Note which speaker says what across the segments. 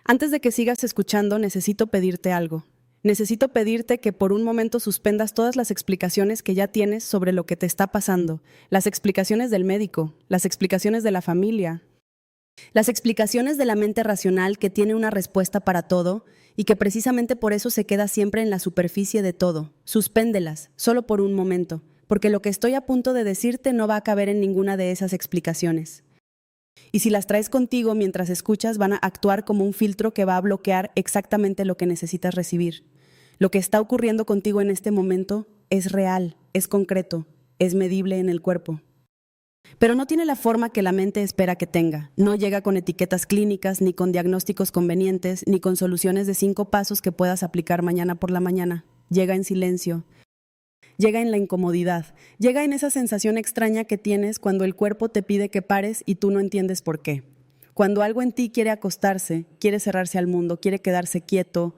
Speaker 1: Antes de que sigas escuchando, necesito pedirte algo. Necesito pedirte que por un momento suspendas todas las explicaciones que ya tienes sobre lo que te está pasando, las explicaciones del médico, las explicaciones de la familia, las explicaciones de la mente racional que tiene una respuesta para todo y que precisamente por eso se queda siempre en la superficie de todo. Suspéndelas, solo por un momento, porque lo que estoy a punto de decirte no va a caber en ninguna de esas explicaciones. Y si las traes contigo mientras escuchas, van a actuar como un filtro que va a bloquear exactamente lo que necesitas recibir. Lo que está ocurriendo contigo en este momento es real, es concreto, es medible en el cuerpo. Pero no tiene la forma que la mente espera que tenga. No llega con etiquetas clínicas, ni con diagnósticos convenientes, ni con soluciones de 5 pasos que puedas aplicar mañana por la mañana. Llega en silencio. Llega en la incomodidad. Llega en esa sensación extraña que tienes cuando el cuerpo te pide que pares y tú no entiendes por qué. Cuando algo en ti quiere acostarse, quiere cerrarse al mundo, quiere quedarse quieto,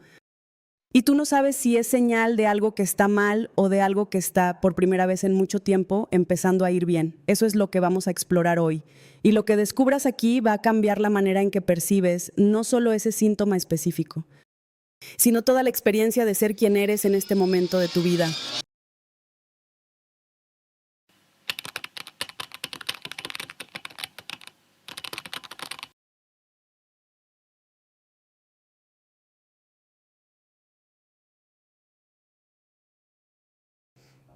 Speaker 1: y tú no sabes si es señal de algo que está mal o de algo que está, por primera vez en mucho tiempo, empezando a ir bien. Eso es lo que vamos a explorar hoy. Y lo que descubras aquí va a cambiar la manera en que percibes no solo ese síntoma específico, sino toda la experiencia de ser quien eres en este momento de tu vida.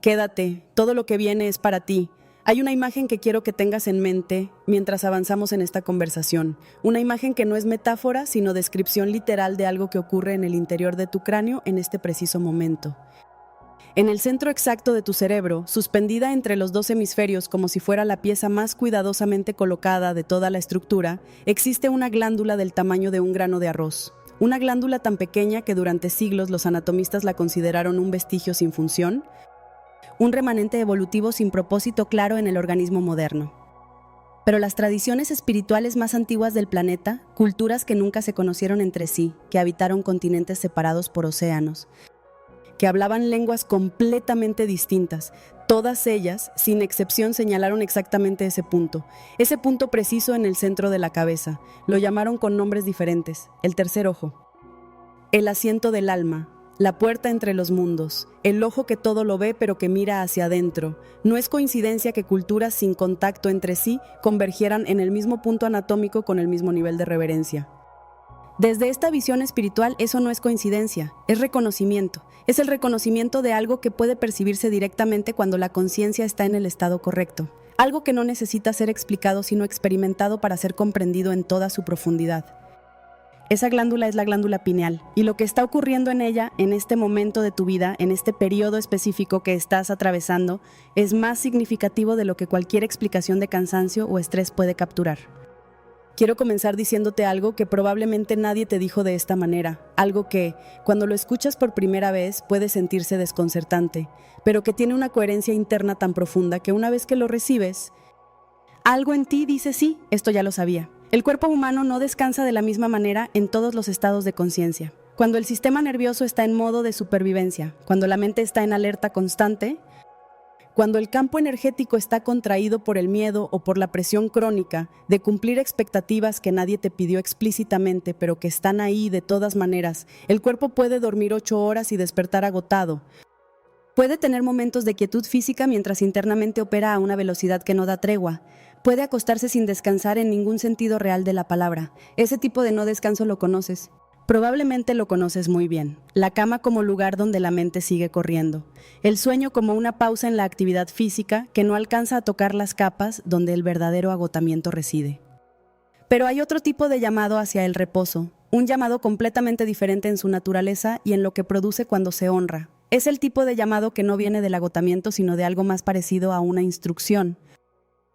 Speaker 1: Quédate, todo lo que viene es para ti. Hay una imagen que quiero que tengas en mente mientras avanzamos en esta conversación. Una imagen que no es metáfora, sino descripción literal de algo que ocurre en el interior de tu cráneo en este preciso momento. En el centro exacto de tu cerebro, suspendida entre los 2 hemisferios como si fuera la pieza más cuidadosamente colocada de toda la estructura, existe una glándula del tamaño de un grano de arroz. Una glándula tan pequeña que durante siglos los anatomistas la consideraron un vestigio sin función, un remanente evolutivo sin propósito claro en el organismo moderno. Pero las tradiciones espirituales más antiguas del planeta, culturas que nunca se conocieron entre sí, que habitaron continentes separados por océanos, que hablaban lenguas completamente distintas, todas ellas, sin excepción, señalaron exactamente ese punto preciso en el centro de la cabeza. Lo llamaron con nombres diferentes: el tercer ojo, el asiento del alma, la puerta entre los mundos, el ojo que todo lo ve pero que mira hacia adentro. No es coincidencia que culturas sin contacto entre sí convergieran en el mismo punto anatómico con el mismo nivel de reverencia. Desde esta visión espiritual, eso no es coincidencia, es reconocimiento. Es el reconocimiento de algo que puede percibirse directamente cuando la conciencia está en el estado correcto. Algo que no necesita ser explicado sino experimentado para ser comprendido en toda su profundidad. Esa glándula es la glándula pineal, y lo que está ocurriendo en ella, en este momento de tu vida, en este periodo específico que estás atravesando, es más significativo de lo que cualquier explicación de cansancio o estrés puede capturar. Quiero comenzar diciéndote algo que probablemente nadie te dijo de esta manera, algo que, cuando lo escuchas por primera vez, puede sentirse desconcertante, pero que tiene una coherencia interna tan profunda que una vez que lo recibes, algo en ti dice sí, esto ya lo sabía. El cuerpo humano no descansa de la misma manera en todos los estados de conciencia. Cuando el sistema nervioso está en modo de supervivencia, cuando la mente está en alerta constante, cuando el campo energético está contraído por el miedo o por la presión crónica de cumplir expectativas que nadie te pidió explícitamente, pero que están ahí de todas maneras, el cuerpo puede dormir 8 horas y despertar agotado. Puede tener momentos de quietud física mientras internamente opera a una velocidad que no da tregua. Puede acostarse sin descansar en ningún sentido real de la palabra. Ese tipo de no descanso lo conoces. Probablemente lo conoces muy bien. La cama como lugar donde la mente sigue corriendo. El sueño como una pausa en la actividad física que no alcanza a tocar las capas donde el verdadero agotamiento reside. Pero hay otro tipo de llamado hacia el reposo, un llamado completamente diferente en su naturaleza y en lo que produce cuando se honra. Es el tipo de llamado que no viene del agotamiento, sino de algo más parecido a una instrucción.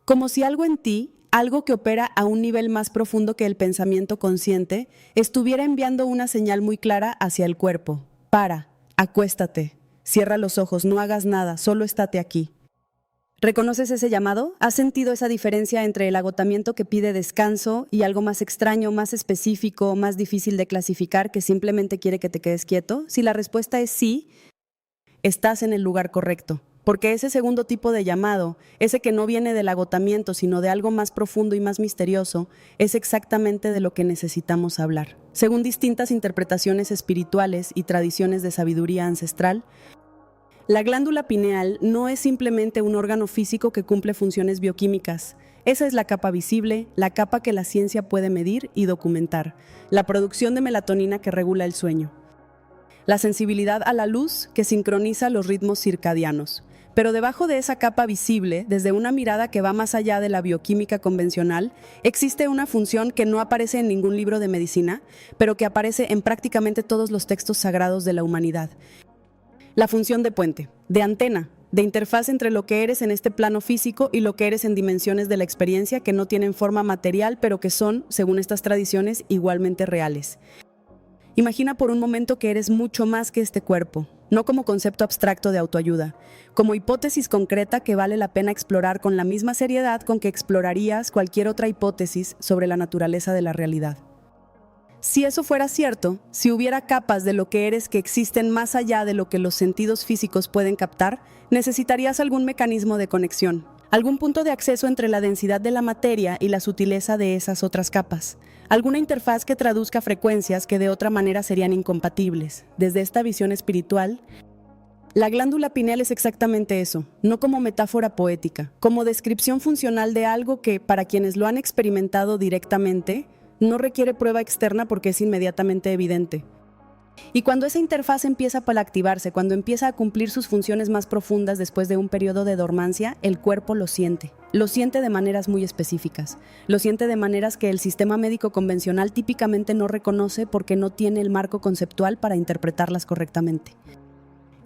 Speaker 1: Como si algo en ti, algo que opera a un nivel más profundo que el pensamiento consciente, estuviera enviando una señal muy clara hacia el cuerpo. Para, acuéstate, cierra los ojos, no hagas nada, solo estate aquí. ¿Reconoces ese llamado? ¿Has sentido esa diferencia entre el agotamiento que pide descanso y algo más extraño, más específico, más difícil de clasificar que simplemente quiere que te quedes quieto? Si la respuesta es sí, estás en el lugar correcto. porque ese segundo tipo de llamado, ese que no viene del agotamiento, sino de algo más profundo y más misterioso, es exactamente de lo que necesitamos hablar. Según distintas interpretaciones espirituales y tradiciones de sabiduría ancestral, la glándula pineal no es simplemente un órgano físico que cumple funciones bioquímicas. Esa es la capa visible, la capa que la ciencia puede medir y documentar, la producción de melatonina que regula el sueño, la sensibilidad a la luz que sincroniza los ritmos circadianos. Pero debajo de esa capa visible, desde una mirada que va más allá de la bioquímica convencional, existe una función que no aparece en ningún libro de medicina, pero que aparece en prácticamente todos los textos sagrados de la humanidad. La función de puente, de antena, de interfaz entre lo que eres en este plano físico y lo que eres en dimensiones de la experiencia que no tienen forma material, pero que son, según estas tradiciones, igualmente reales. Imagina por un momento que eres mucho más que este cuerpo, no como concepto abstracto de autoayuda, como hipótesis concreta que vale la pena explorar con la misma seriedad con que explorarías cualquier otra hipótesis sobre la naturaleza de la realidad. Si eso fuera cierto, si hubiera capas de lo que eres que existen más allá de lo que los sentidos físicos pueden captar, necesitarías algún mecanismo de conexión, algún punto de acceso entre la densidad de la materia y la sutileza de esas otras capas, alguna interfaz que traduzca frecuencias que de otra manera serían incompatibles. Desde esta visión espiritual, la glándula pineal es exactamente eso, no como metáfora poética, como descripción funcional de algo que, para quienes lo han experimentado directamente, no requiere prueba externa porque es inmediatamente evidente. Y cuando esa interfaz empieza a activarse, cuando empieza a cumplir sus funciones más profundas después de un periodo de dormancia, el cuerpo lo siente. Lo siente de maneras muy específicas. Lo siente de maneras que el sistema médico convencional típicamente no reconoce porque no tiene el marco conceptual para interpretarlas correctamente.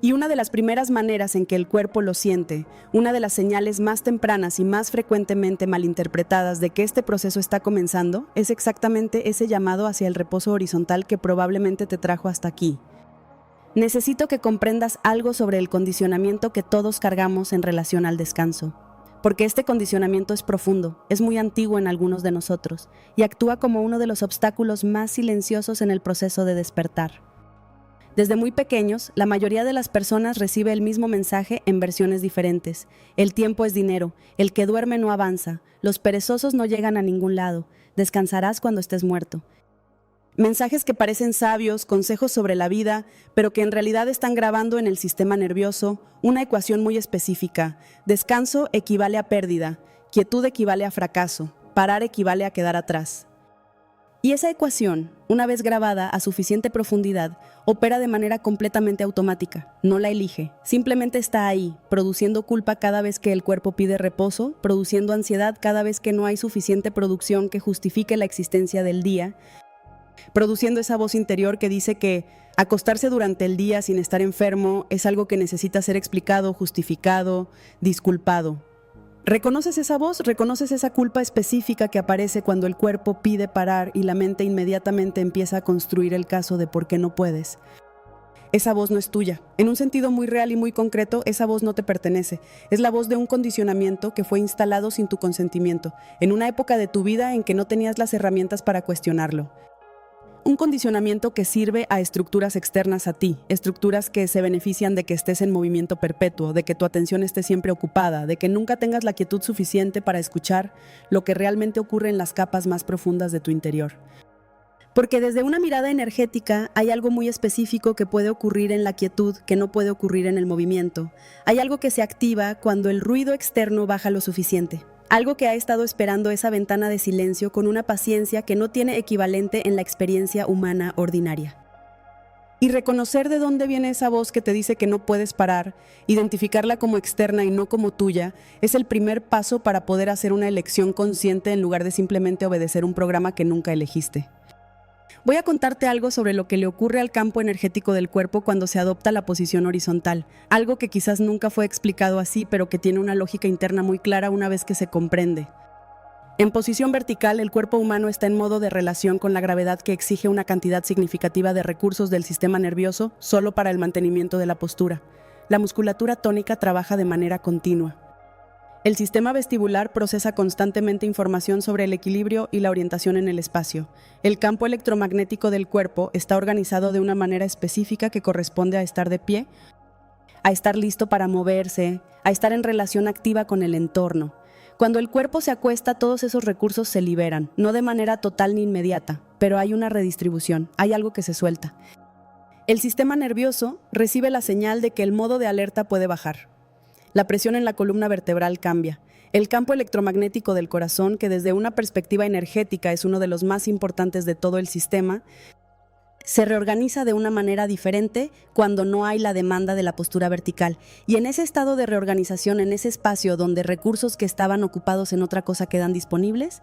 Speaker 1: Y una de las primeras maneras en que el cuerpo lo siente, una de las señales más tempranas y más frecuentemente malinterpretadas de que este proceso está comenzando, es exactamente ese llamado hacia el reposo horizontal que probablemente te trajo hasta aquí. Necesito que comprendas algo sobre el condicionamiento que todos cargamos en relación al descanso, porque este condicionamiento es profundo, es muy antiguo en algunos de nosotros, y actúa como uno de los obstáculos más silenciosos en el proceso de despertar. Desde muy pequeños, la mayoría de las personas recibe el mismo mensaje en versiones diferentes. El tiempo es dinero, el que duerme no avanza, los perezosos no llegan a ningún lado, descansarás cuando estés muerto. Mensajes que parecen sabios, consejos sobre la vida, pero que en realidad están grabando en el sistema nervioso una ecuación muy específica. Descanso equivale a pérdida, quietud equivale a fracaso, parar equivale a quedar atrás. Y esa ecuación, una vez grabada a suficiente profundidad, opera de manera completamente automática, no la elige, simplemente está ahí, produciendo culpa cada vez que el cuerpo pide reposo, produciendo ansiedad cada vez que no hay suficiente producción que justifique la existencia del día, produciendo esa voz interior que dice que acostarse durante el día sin estar enfermo es algo que necesita ser explicado, justificado, disculpado. ¿Reconoces esa voz? ¿Reconoces esa culpa específica que aparece cuando el cuerpo pide parar y la mente inmediatamente empieza a construir el caso de por qué no puedes? Esa voz no es tuya. En un sentido muy real y muy concreto, esa voz no te pertenece. Es la voz de un condicionamiento que fue instalado sin tu consentimiento, en una época de tu vida en que no tenías las herramientas para cuestionarlo. Un condicionamiento que sirve a estructuras externas a ti, estructuras que se benefician de que estés en movimiento perpetuo, de que tu atención esté siempre ocupada, de que nunca tengas la quietud suficiente para escuchar lo que realmente ocurre en las capas más profundas de tu interior. Porque desde una mirada energética hay algo muy específico que puede ocurrir en la quietud que no puede ocurrir en el movimiento. Hay algo que se activa cuando el ruido externo baja lo suficiente. Algo que ha estado esperando esa ventana de silencio con una paciencia que no tiene equivalente en la experiencia humana ordinaria. Y reconocer de dónde viene esa voz que te dice que no puedes parar, identificarla como externa y no como tuya, es el primer paso para poder hacer una elección consciente en lugar de simplemente obedecer un programa que nunca elegiste. Voy a contarte algo sobre lo que le ocurre al campo energético del cuerpo cuando se adopta la posición horizontal, algo que quizás nunca fue explicado así, pero que tiene una lógica interna muy clara una vez que se comprende. En posición vertical, el cuerpo humano está en modo de relación con la gravedad que exige una cantidad significativa de recursos del sistema nervioso solo para el mantenimiento de la postura. La musculatura tónica trabaja de manera continua. El sistema vestibular procesa constantemente información sobre el equilibrio y la orientación en el espacio. El campo electromagnético del cuerpo está organizado de una manera específica que corresponde a estar de pie, a estar listo para moverse, a estar en relación activa con el entorno. Cuando el cuerpo se acuesta, todos esos recursos se liberan, no de manera total ni inmediata, pero hay una redistribución, hay algo que se suelta. El sistema nervioso recibe la señal de que el modo de alerta puede bajar. La presión en la columna vertebral cambia. El campo electromagnético del corazón, que desde una perspectiva energética es uno de los más importantes de todo el sistema, se reorganiza de una manera diferente cuando no hay la demanda de la postura vertical. Y en ese estado de reorganización, en ese espacio donde recursos que estaban ocupados en otra cosa quedan disponibles,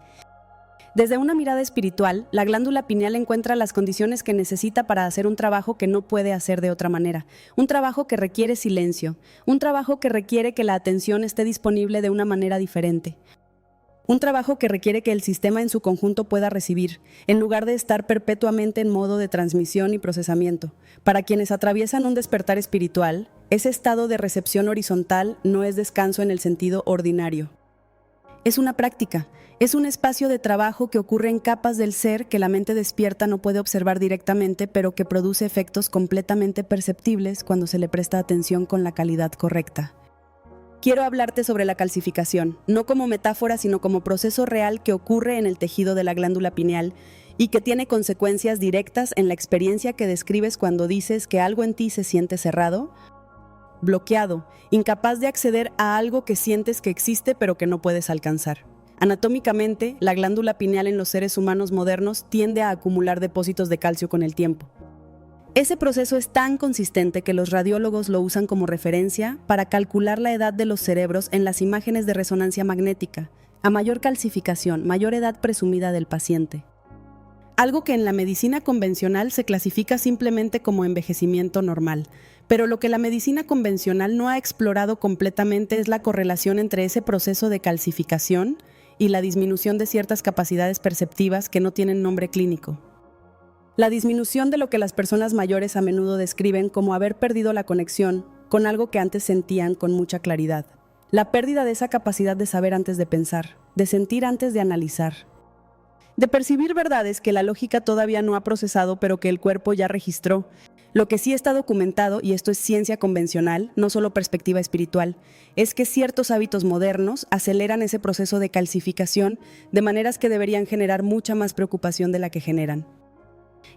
Speaker 1: desde una mirada espiritual, la glándula pineal encuentra las condiciones que necesita para hacer un trabajo que no puede hacer de otra manera. Un trabajo que requiere silencio, un trabajo que requiere que la atención esté disponible de una manera diferente. Un trabajo que requiere que el sistema en su conjunto pueda recibir, en lugar de estar perpetuamente en modo de transmisión y procesamiento. Para quienes atraviesan un despertar espiritual, ese estado de recepción horizontal no es descanso en el sentido ordinario. Es una práctica, es un espacio de trabajo que ocurre en capas del ser que la mente despierta no puede observar directamente, pero que produce efectos completamente perceptibles cuando se le presta atención con la calidad correcta. Quiero hablarte sobre la calcificación, no como metáfora, sino como proceso real que ocurre en el tejido de la glándula pineal y que tiene consecuencias directas en la experiencia que describes cuando dices que algo en ti se siente cerrado, bloqueado, incapaz de acceder a algo que sientes que existe pero que no puedes alcanzar. Anatómicamente, la glándula pineal en los seres humanos modernos tiende a acumular depósitos de calcio con el tiempo. Ese proceso es tan consistente que los radiólogos lo usan como referencia para calcular la edad de los cerebros en las imágenes de resonancia magnética. A mayor calcificación, mayor edad presumida del paciente. Algo que en la medicina convencional se clasifica simplemente como envejecimiento normal. Pero lo que la medicina convencional no ha explorado completamente es la correlación entre ese proceso de calcificación y la disminución de ciertas capacidades perceptivas que no tienen nombre clínico. La disminución de lo que las personas mayores a menudo describen como haber perdido la conexión con algo que antes sentían con mucha claridad. La pérdida de esa capacidad de saber antes de pensar, de sentir antes de analizar, de percibir verdades que la lógica todavía no ha procesado pero que el cuerpo ya registró. Lo que sí está documentado, y esto es ciencia convencional, no solo perspectiva espiritual, es que ciertos hábitos modernos aceleran ese proceso de calcificación de maneras que deberían generar mucha más preocupación de la que generan.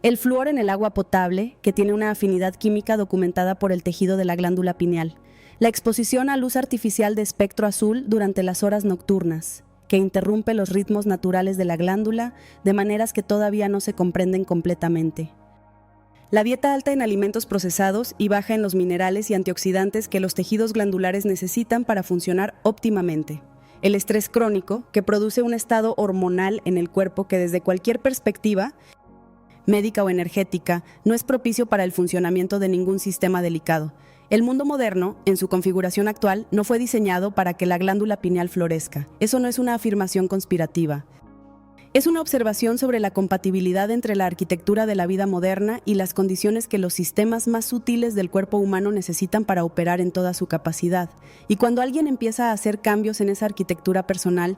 Speaker 1: El flúor en el agua potable, que tiene una afinidad química documentada por el tejido de la glándula pineal. La exposición a luz artificial de espectro azul durante las horas nocturnas, que interrumpe los ritmos naturales de la glándula de maneras que todavía no se comprenden completamente. La dieta alta en alimentos procesados y baja en los minerales y antioxidantes que los tejidos glandulares necesitan para funcionar óptimamente. El estrés crónico, que produce un estado hormonal en el cuerpo que desde cualquier perspectiva, médica o energética, no es propicio para el funcionamiento de ningún sistema delicado. El mundo moderno, en su configuración actual, no fue diseñado para que la glándula pineal florezca. Eso no es una afirmación conspirativa. Es una observación sobre la compatibilidad entre la arquitectura de la vida moderna y las condiciones que los sistemas más sutiles del cuerpo humano necesitan para operar en toda su capacidad. Y cuando alguien empieza a hacer cambios en esa arquitectura personal,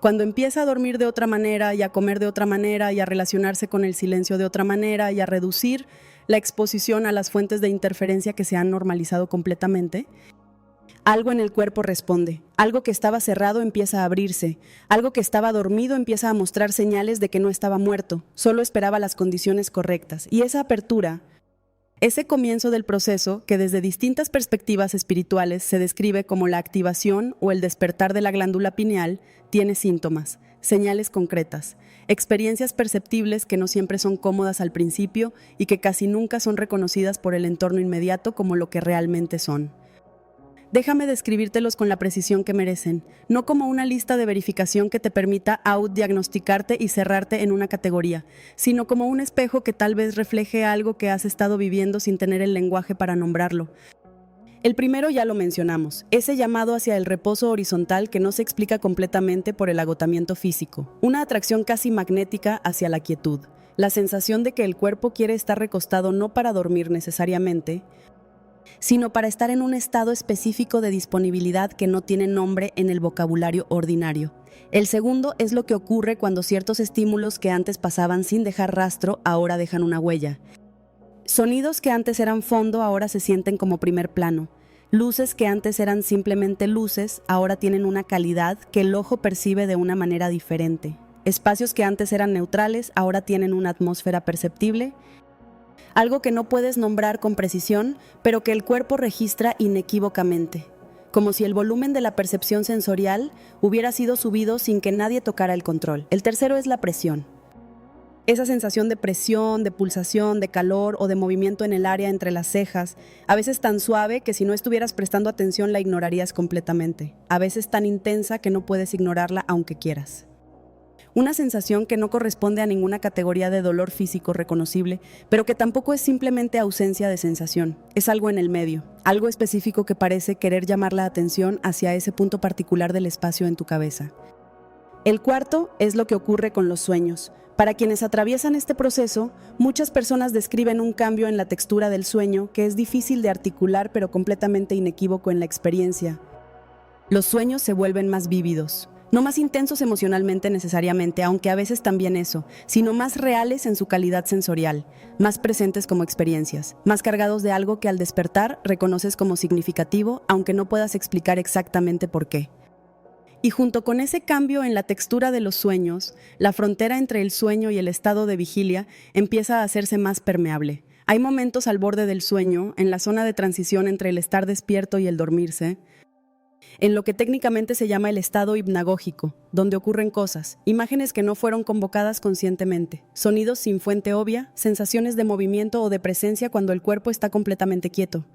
Speaker 1: cuando empieza a dormir de otra manera y a comer de otra manera y a relacionarse con el silencio de otra manera y a reducir la exposición a las fuentes de interferencia que se han normalizado completamente, algo en el cuerpo responde. Algo que estaba cerrado empieza a abrirse. Algo que estaba dormido empieza a mostrar señales de que no estaba muerto, solo esperaba las condiciones correctas. Y esa apertura, ese comienzo del proceso, que desde distintas perspectivas espirituales se describe como la activación o el despertar de la glándula pineal, tiene síntomas, señales concretas, experiencias perceptibles que no siempre son cómodas al principio y que casi nunca son reconocidas por el entorno inmediato como lo que realmente son. Déjame describírtelos con la precisión que merecen, no como una lista de verificación que te permita out-diagnosticarte y cerrarte en una categoría, sino como un espejo que tal vez refleje algo que has estado viviendo sin tener el lenguaje para nombrarlo. El primero ya lo mencionamos, ese llamado hacia el reposo horizontal que no se explica completamente por el agotamiento físico, una atracción casi magnética hacia la quietud, la sensación de que el cuerpo quiere estar recostado no para dormir necesariamente, sino para estar en un estado específico de disponibilidad que no tiene nombre en el vocabulario ordinario. El segundo es lo que ocurre cuando ciertos estímulos que antes pasaban sin dejar rastro ahora dejan una huella. Sonidos que antes eran fondo ahora se sienten como primer plano. Luces que antes eran simplemente luces ahora tienen una calidad que el ojo percibe de una manera diferente. Espacios que antes eran neutrales ahora tienen una atmósfera perceptible. Algo que no puedes nombrar con precisión, pero que el cuerpo registra inequívocamente. Como si el volumen de la percepción sensorial hubiera sido subido sin que nadie tocara el control. El tercero es la presión. Esa sensación de presión, de pulsación, de calor o de movimiento en el área entre las cejas, a veces tan suave que si no estuvieras prestando atención la ignorarías completamente, a veces tan intensa que no puedes ignorarla aunque quieras. Una sensación que no corresponde a ninguna categoría de dolor físico reconocible, pero que tampoco es simplemente ausencia de sensación, es algo en el medio, algo específico que parece querer llamar la atención hacia ese punto particular del espacio en tu cabeza. El cuarto es lo que ocurre con los sueños. Para quienes atraviesan este proceso, muchas personas describen un cambio en la textura del sueño que es difícil de articular pero completamente inequívoco en la experiencia. Los sueños se vuelven más vívidos, no más intensos emocionalmente necesariamente, aunque a veces también eso, sino más reales en su calidad sensorial, más presentes como experiencias, más cargados de algo que al despertar reconoces como significativo, aunque no puedas explicar exactamente por qué. Y junto con ese cambio en la textura de los sueños, la frontera entre el sueño y el estado de vigilia empieza a hacerse más permeable. Hay momentos al borde del sueño, en la zona de transición entre el estar despierto y el dormirse, en lo que técnicamente se llama el estado hipnagógico, donde ocurren cosas, imágenes que no fueron convocadas conscientemente, sonidos sin fuente obvia, sensaciones de movimiento o de presencia cuando el cuerpo está completamente quieto.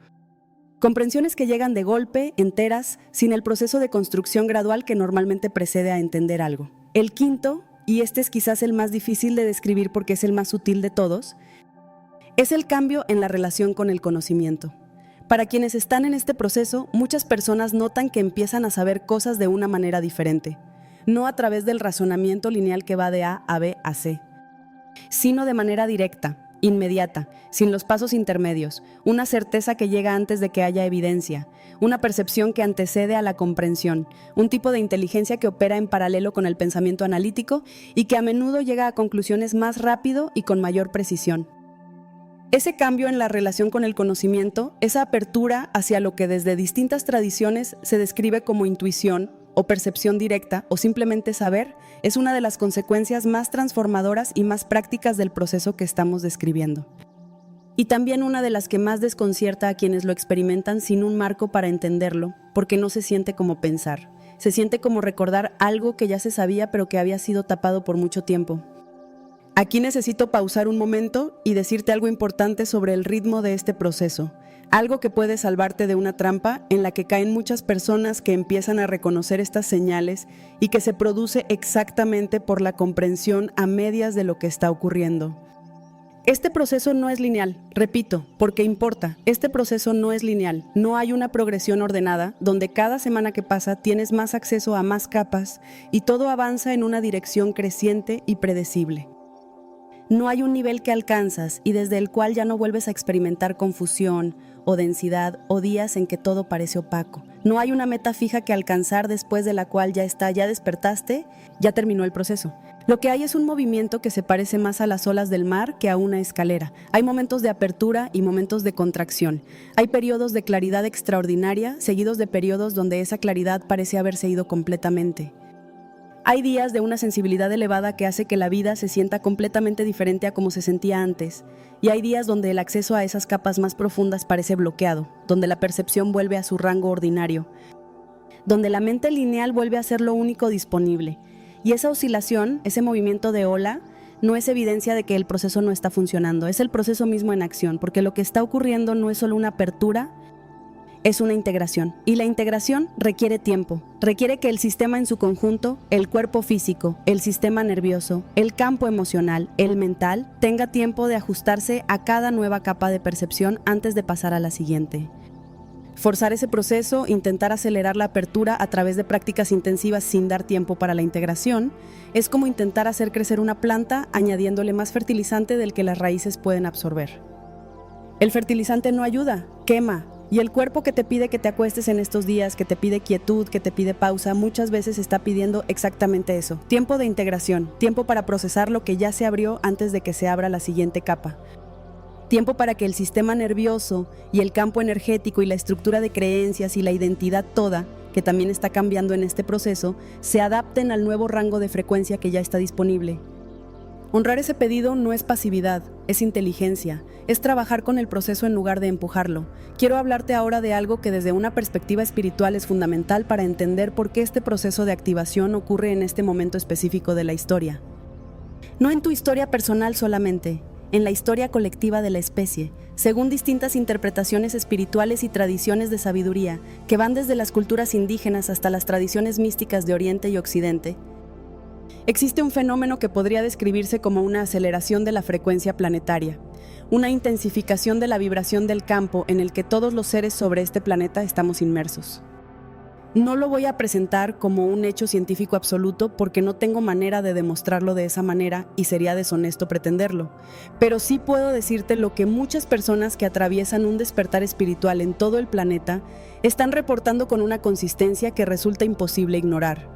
Speaker 1: Comprensiones que llegan de golpe, enteras, sin el proceso de construcción gradual que normalmente precede a entender algo. El quinto, y este es quizás el más difícil de describir porque es el más sutil de todos, es el cambio en la relación con el conocimiento. Para quienes están en este proceso, muchas personas notan que empiezan a saber cosas de una manera diferente, no a través del razonamiento lineal que va de A a B a C, sino de manera directa, inmediata, sin los pasos intermedios, una certeza que llega antes de que haya evidencia, una percepción que antecede a la comprensión, un tipo de inteligencia que opera en paralelo con el pensamiento analítico y que a menudo llega a conclusiones más rápido y con mayor precisión. Ese cambio en la relación con el conocimiento, esa apertura hacia lo que desde distintas tradiciones se describe como intuición o percepción directa o simplemente saber, es una de las consecuencias más transformadoras y más prácticas del proceso que estamos describiendo. Y también una de las que más desconcierta a quienes lo experimentan sin un marco para entenderlo, porque no se siente como pensar, se siente como recordar algo que ya se sabía pero que había sido tapado por mucho tiempo. Aquí necesito pausar un momento y decirte algo importante sobre el ritmo de este proceso, algo que puede salvarte de una trampa en la que caen muchas personas que empiezan a reconocer estas señales y que se produce exactamente por la comprensión a medias de lo que está ocurriendo. Este proceso no es lineal, repito, porque importa, este proceso no es lineal, no hay una progresión ordenada donde cada semana que pasa tienes más acceso a más capas y todo avanza en una dirección creciente y predecible. No hay un nivel que alcanzas y desde el cual ya no vuelves a experimentar confusión o densidad o días en que todo parece opaco. No hay una meta fija que alcanzar después de la cual ya despertaste, ya terminó el proceso. Lo que hay es un movimiento que se parece más a las olas del mar que a una escalera. Hay momentos de apertura y momentos de contracción. Hay periodos de claridad extraordinaria, seguidos de periodos donde esa claridad parece haberse ido completamente. Hay días de una sensibilidad elevada que hace que la vida se sienta completamente diferente a como se sentía antes, y hay días donde el acceso a esas capas más profundas parece bloqueado, donde la percepción vuelve a su rango ordinario, donde la mente lineal vuelve a ser lo único disponible. Y esa oscilación, ese movimiento de ola, no es evidencia de que el proceso no está funcionando, es el proceso mismo en acción, porque lo que está ocurriendo no es solo una apertura, es una integración. Y la integración requiere tiempo, requiere que el sistema en su conjunto, el cuerpo físico, el sistema nervioso, el campo emocional, el mental, tenga tiempo de ajustarse a cada nueva capa de percepción antes de pasar a la siguiente. Forzar ese proceso, intentar acelerar la apertura a través de prácticas intensivas sin dar tiempo para la integración, es como intentar hacer crecer una planta añadiéndole más fertilizante del que las raíces pueden absorber. El fertilizante no ayuda, quema, y el cuerpo que te pide que te acuestes en estos días, que te pide quietud, que te pide pausa, muchas veces está pidiendo exactamente eso. Tiempo de integración, tiempo para procesar lo que ya se abrió antes de que se abra la siguiente capa. Tiempo para que el sistema nervioso y el campo energético y la estructura de creencias y la identidad toda, que también está cambiando en este proceso, se adapten al nuevo rango de frecuencia que ya está disponible. Honrar ese pedido no es pasividad, es inteligencia, es trabajar con el proceso en lugar de empujarlo. Quiero hablarte ahora de algo que desde una perspectiva espiritual es fundamental para entender por qué este proceso de activación ocurre en este momento específico de la historia. No en tu historia personal solamente, en la historia colectiva de la especie, según distintas interpretaciones espirituales y tradiciones de sabiduría que van desde las culturas indígenas hasta las tradiciones místicas de Oriente y Occidente. Existe un fenómeno que podría describirse como una aceleración de la frecuencia planetaria, una intensificación de la vibración del campo en el que todos los seres sobre este planeta estamos inmersos. No lo voy a presentar como un hecho científico absoluto porque no tengo manera de demostrarlo de esa manera y sería deshonesto pretenderlo, pero sí puedo decirte lo que muchas personas que atraviesan un despertar espiritual en todo el planeta están reportando con una consistencia que resulta imposible ignorar.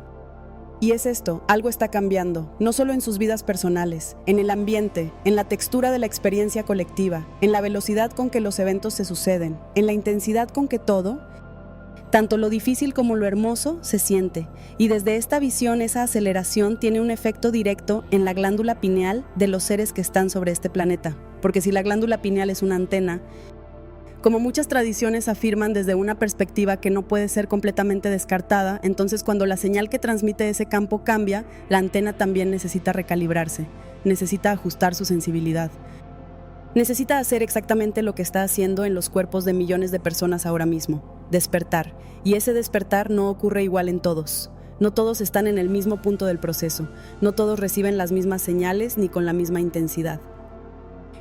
Speaker 1: Y es esto, algo está cambiando, no solo en sus vidas personales, en el ambiente, en la textura de la experiencia colectiva, en la velocidad con que los eventos se suceden, en la intensidad con que todo, tanto lo difícil como lo hermoso, se siente. Y desde esta visión, esa aceleración tiene un efecto directo en la glándula pineal de los seres que están sobre este planeta. Porque si la glándula pineal es una antena, como muchas tradiciones afirman desde una perspectiva que no puede ser completamente descartada, entonces cuando la señal que transmite ese campo cambia, la antena también necesita recalibrarse, necesita ajustar su sensibilidad. Necesita hacer exactamente lo que está haciendo en los cuerpos de millones de personas ahora mismo, despertar. Y ese despertar no ocurre igual en todos. No todos están en el mismo punto del proceso, no todos reciben las mismas señales ni con la misma intensidad.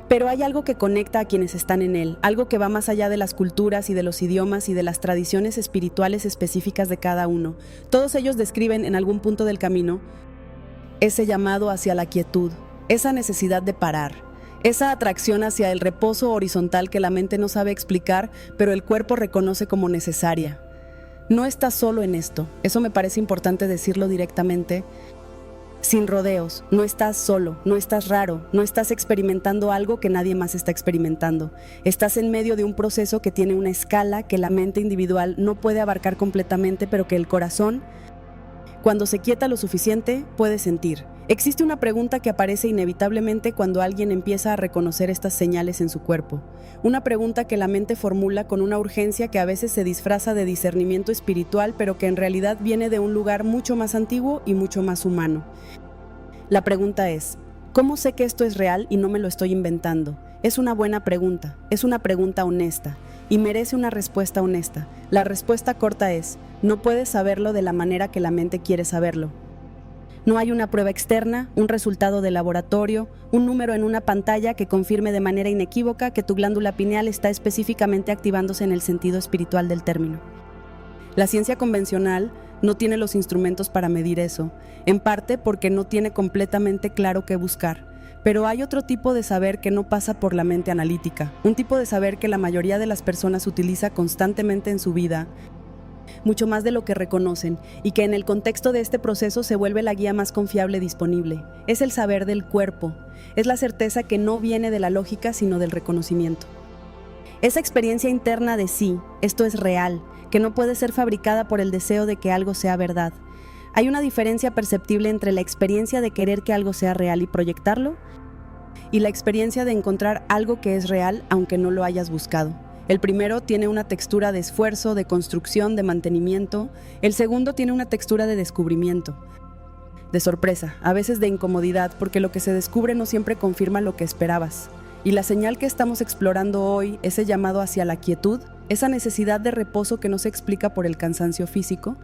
Speaker 1: Pero hay algo que conecta a quienes están en él, algo que va más allá de las culturas y de los idiomas y de las tradiciones espirituales específicas de cada uno. Todos ellos describen en algún punto del camino ese llamado hacia la quietud, esa necesidad de parar, esa atracción hacia el reposo horizontal que la mente no sabe explicar, pero el cuerpo reconoce como necesaria. No estás solo en esto, eso me parece importante decirlo directamente, sin rodeos. No estás solo, no estás raro, no estás experimentando algo que nadie más está experimentando. Estás en medio de un proceso que tiene una escala que la mente individual no puede abarcar completamente, pero que el corazón, cuando se quieta lo suficiente, puede sentir. Existe una pregunta que aparece inevitablemente cuando alguien empieza a reconocer estas señales en su cuerpo. Una pregunta que la mente formula con una urgencia que a veces se disfraza de discernimiento espiritual, pero que en realidad viene de un lugar mucho más antiguo y mucho más humano. La pregunta es, ¿cómo sé que esto es real y no me lo estoy inventando? Es una buena pregunta, es una pregunta honesta y merece una respuesta honesta. La respuesta corta es, no puedes saberlo de la manera que la mente quiere saberlo. No hay una prueba externa, un resultado de laboratorio, un número en una pantalla que confirme de manera inequívoca que tu glándula pineal está específicamente activándose en el sentido espiritual del término. La ciencia convencional no tiene los instrumentos para medir eso, en parte porque no tiene completamente claro qué buscar. Pero hay otro tipo de saber que no pasa por la mente analítica, un tipo de saber que la mayoría de las personas utiliza constantemente en su vida, mucho más de lo que reconocen, y que en el contexto de este proceso se vuelve la guía más confiable disponible. Es el saber del cuerpo, es la certeza que no viene de la lógica sino del reconocimiento. Esa experiencia interna de sí, esto es real, que no puede ser fabricada por el deseo de que algo sea verdad. Hay una diferencia perceptible entre la experiencia de querer que algo sea real y proyectarlo, y la experiencia de encontrar algo que es real aunque no lo hayas buscado. El primero tiene una textura de esfuerzo, de construcción, de mantenimiento. El segundo tiene una textura de descubrimiento, de sorpresa, a veces de incomodidad, porque lo que se descubre no siempre confirma lo que esperabas. Y la señal que estamos explorando hoy, ese llamado hacia la quietud, esa necesidad de reposo que no se explica por el cansancio físico,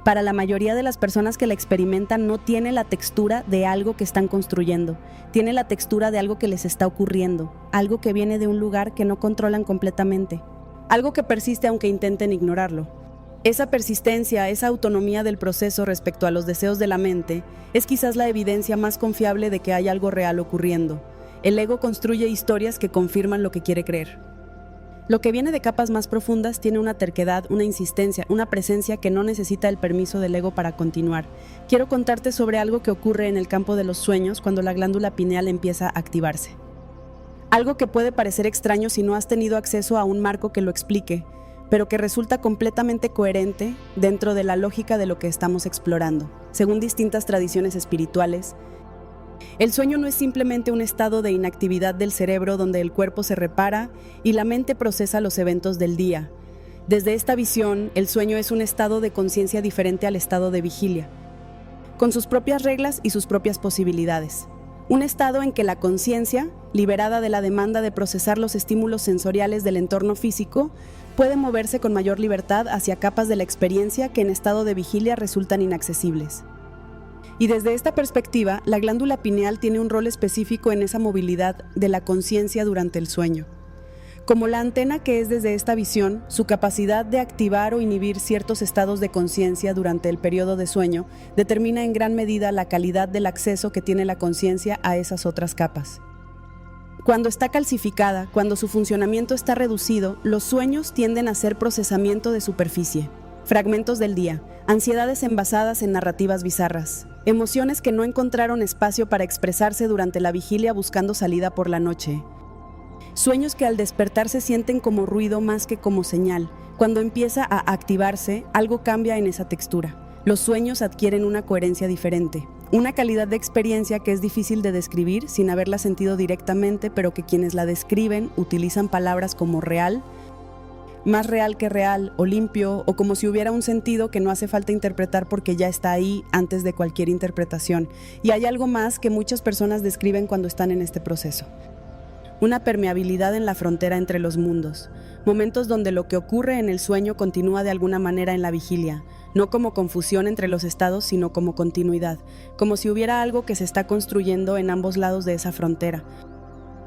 Speaker 1: para la mayoría de las personas que la experimentan no tiene la textura de algo que están construyendo, tiene la textura de algo que les está ocurriendo, algo que viene de un lugar que no controlan completamente, algo que persiste aunque intenten ignorarlo. Esa persistencia, esa autonomía del proceso respecto a los deseos de la mente, es quizás la evidencia más confiable de que hay algo real ocurriendo. El ego construye historias que confirman lo que quiere creer. Lo que viene de capas más profundas tiene una terquedad, una insistencia, una presencia que no necesita el permiso del ego para continuar. Quiero contarte sobre algo que ocurre en el campo de los sueños cuando la glándula pineal empieza a activarse. Algo que puede parecer extraño si no has tenido acceso a un marco que lo explique, pero que resulta completamente coherente dentro de la lógica de lo que estamos explorando. Según distintas tradiciones espirituales, el sueño no es simplemente un estado de inactividad del cerebro donde el cuerpo se repara y la mente procesa los eventos del día. Desde esta visión, el sueño es un estado de conciencia diferente al estado de vigilia, con sus propias reglas y sus propias posibilidades. Un estado en que la conciencia, liberada de la demanda de procesar los estímulos sensoriales del entorno físico, puede moverse con mayor libertad hacia capas de la experiencia que en estado de vigilia resultan inaccesibles. Y desde esta perspectiva, la glándula pineal tiene un rol específico en esa movilidad de la conciencia durante el sueño. Como la antena que es desde esta visión, su capacidad de activar o inhibir ciertos estados de conciencia durante el periodo de sueño determina en gran medida la calidad del acceso que tiene la conciencia a esas otras capas. Cuando está calcificada, cuando su funcionamiento está reducido, los sueños tienden a ser procesamiento de superficie, fragmentos del día, ansiedades envasadas en narrativas bizarras, emociones que no encontraron espacio para expresarse durante la vigilia buscando salida por la noche. Sueños que al despertar se sienten como ruido más que como señal. Cuando empieza a activarse, algo cambia en esa textura. Los sueños adquieren una coherencia diferente, una calidad de experiencia que es difícil de describir sin haberla sentido directamente, pero que quienes la describen utilizan palabras como real, más real que real, o limpio, o como si hubiera un sentido que no hace falta interpretar porque ya está ahí antes de cualquier interpretación. Y hay algo más que muchas personas describen cuando están en este proceso. Una permeabilidad en la frontera entre los mundos, momentos donde lo que ocurre en el sueño continúa de alguna manera en la vigilia, no como confusión entre los estados, sino como continuidad, como si hubiera algo que se está construyendo en ambos lados de esa frontera.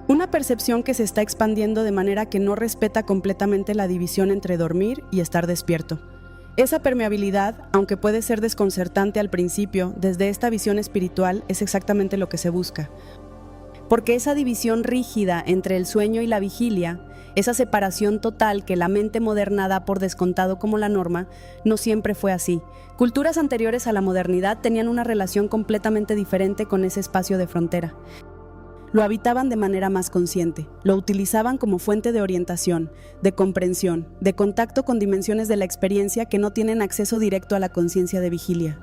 Speaker 1: Una percepción que se está expandiendo de manera que no respeta completamente la división entre dormir y estar despierto. Esa permeabilidad, aunque puede ser desconcertante al principio, desde esta visión espiritual es exactamente lo que se busca. Porque esa división rígida entre el sueño y la vigilia, esa separación total que la mente moderna da por descontado como la norma, no siempre fue así. Culturas anteriores a la modernidad tenían una relación completamente diferente con ese espacio de frontera. Lo habitaban de manera más consciente, lo utilizaban como fuente de orientación, de comprensión, de contacto con dimensiones de la experiencia que no tienen acceso directo a la conciencia de vigilia.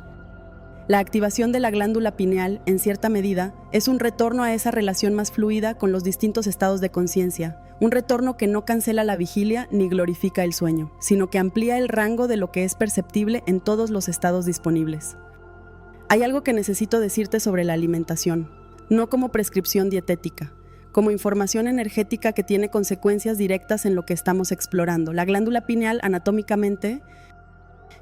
Speaker 1: La activación de la glándula pineal, en cierta medida, es un retorno a esa relación más fluida con los distintos estados de conciencia, un retorno que no cancela la vigilia ni glorifica el sueño, sino que amplía el rango de lo que es perceptible en todos los estados disponibles. Hay algo que necesito decirte sobre la alimentación, no como prescripción dietética, como información energética que tiene consecuencias directas en lo que estamos explorando. La glándula pineal, anatómicamente,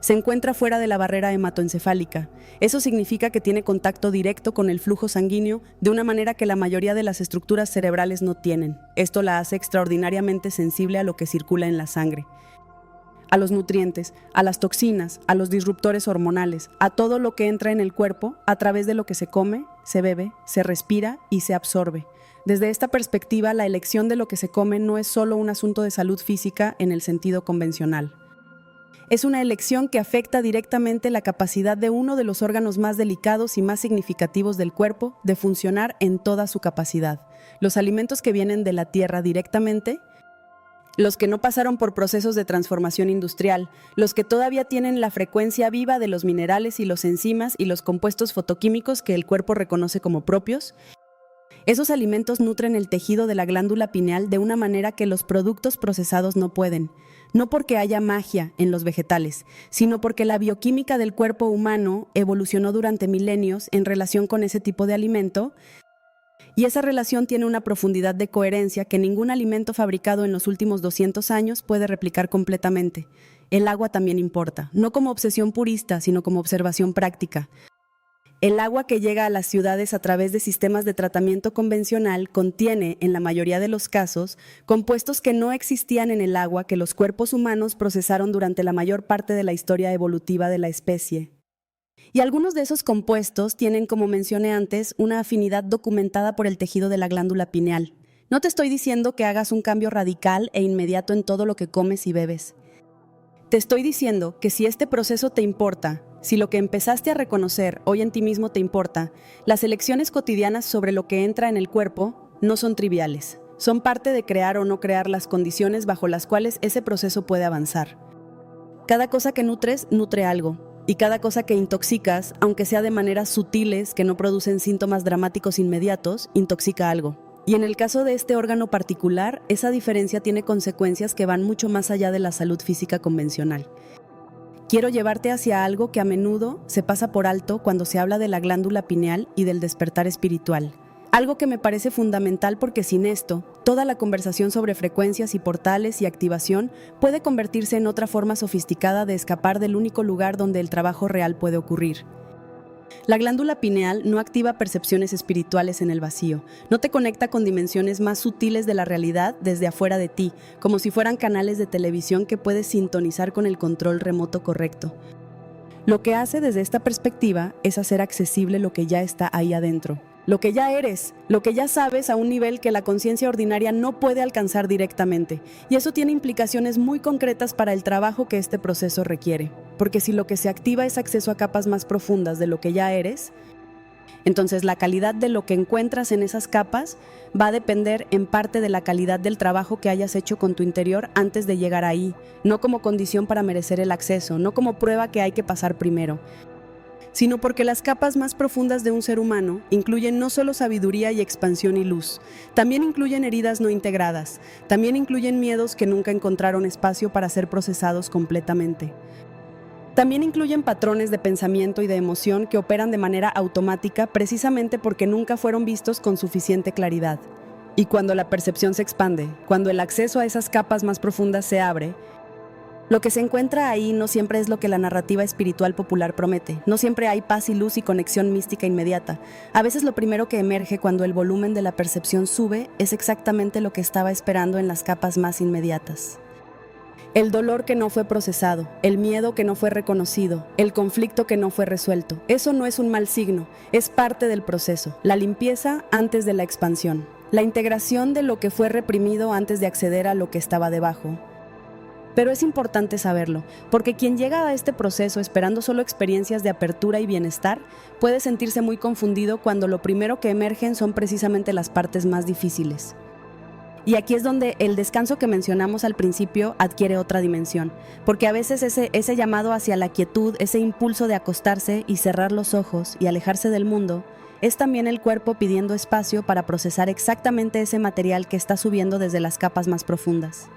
Speaker 1: se encuentra fuera de la barrera hematoencefálica. Eso significa que tiene contacto directo con el flujo sanguíneo de una manera que la mayoría de las estructuras cerebrales no tienen. Esto la hace extraordinariamente sensible a lo que circula en la sangre, a los nutrientes, a las toxinas, a los disruptores hormonales, a todo lo que entra en el cuerpo a través de lo que se come, se bebe, se respira y se absorbe. Desde esta perspectiva, la elección de lo que se come no es solo un asunto de salud física en el sentido convencional. Es una elección que afecta directamente la capacidad de uno de los órganos más delicados y más significativos del cuerpo de funcionar en toda su capacidad. Los alimentos que vienen de la tierra directamente, los que no pasaron por procesos de transformación industrial, los que todavía tienen la frecuencia viva de los minerales y los enzimas y los compuestos fotoquímicos que el cuerpo reconoce como propios, esos alimentos nutren el tejido de la glándula pineal de una manera que los productos procesados no pueden. No porque haya magia en los vegetales, sino porque la bioquímica del cuerpo humano evolucionó durante milenios en relación con ese tipo de alimento, y esa relación tiene una profundidad de coherencia que ningún alimento fabricado en los últimos 200 años puede replicar completamente. El agua también importa, no como obsesión purista, sino como observación práctica. El agua que llega a las ciudades a través de sistemas de tratamiento convencional contiene, en la mayoría de los casos, compuestos que no existían en el agua que los cuerpos humanos procesaron durante la mayor parte de la historia evolutiva de la especie. Y algunos de esos compuestos tienen, como mencioné antes, una afinidad documentada por el tejido de la glándula pineal. No te estoy diciendo que hagas un cambio radical e inmediato en todo lo que comes y bebes. Te estoy diciendo que si este proceso te importa, si lo que empezaste a reconocer hoy en ti mismo te importa, las elecciones cotidianas sobre lo que entra en el cuerpo no son triviales. son parte de crear o no crear las condiciones bajo las cuales ese proceso puede avanzar. Cada cosa que nutres, nutre algo, y cada cosa que intoxicas, aunque sea de maneras sutiles que no producen síntomas dramáticos inmediatos, intoxica algo. Y en el caso de este órgano particular, esa diferencia tiene consecuencias que van mucho más allá de la salud física convencional. Quiero llevarte hacia algo que a menudo se pasa por alto cuando se habla de la glándula pineal y del despertar espiritual. Algo que me parece fundamental porque sin esto, toda la conversación sobre frecuencias y portales y activación puede convertirse en otra forma sofisticada de escapar del único lugar donde el trabajo real puede ocurrir. La glándula pineal no activa percepciones espirituales en el vacío, no te conecta con dimensiones más sutiles de la realidad desde afuera de ti, como si fueran canales de televisión que puedes sintonizar con el control remoto correcto. Lo que hace desde esta perspectiva es hacer accesible lo que ya está ahí adentro, lo que ya eres, lo que ya sabes a un nivel que la conciencia ordinaria no puede alcanzar directamente, y eso tiene implicaciones muy concretas para el trabajo que este proceso requiere. Porque si lo que se activa es acceso a capas más profundas de lo que ya eres, entonces la calidad de lo que encuentras en esas capas va a depender en parte de la calidad del trabajo que hayas hecho con tu interior antes de llegar ahí, no como condición para merecer el acceso, no como prueba que hay que pasar primero, sino porque las capas más profundas de un ser humano incluyen no solo sabiduría y expansión y luz, también incluyen heridas no integradas, también incluyen miedos que nunca encontraron espacio para ser procesados completamente. También incluyen patrones de pensamiento y de emoción que operan de manera automática precisamente porque nunca fueron vistos con suficiente claridad. Y cuando la percepción se expande, cuando el acceso a esas capas más profundas se abre, lo que se encuentra ahí no siempre es lo que la narrativa espiritual popular promete. No siempre hay paz y luz y conexión mística inmediata. A veces lo primero que emerge cuando el volumen de la percepción sube es exactamente lo que estaba esperando en las capas más inmediatas. El dolor que no fue procesado, el miedo que no fue reconocido, el conflicto que no fue resuelto. Eso no es un mal signo, es parte del proceso. La limpieza antes de la expansión. La integración de lo que fue reprimido antes de acceder a lo que estaba debajo. Pero es importante saberlo, porque quien llega a este proceso esperando solo experiencias de apertura y bienestar, puede sentirse muy confundido cuando lo primero que emergen son precisamente las partes más difíciles. Y aquí es donde el descanso que mencionamos al principio adquiere otra dimensión, porque a veces ese llamado hacia la quietud, ese impulso de acostarse y cerrar los ojos y alejarse del mundo, es también el cuerpo pidiendo espacio para procesar exactamente ese material que está subiendo desde las capas más profundas.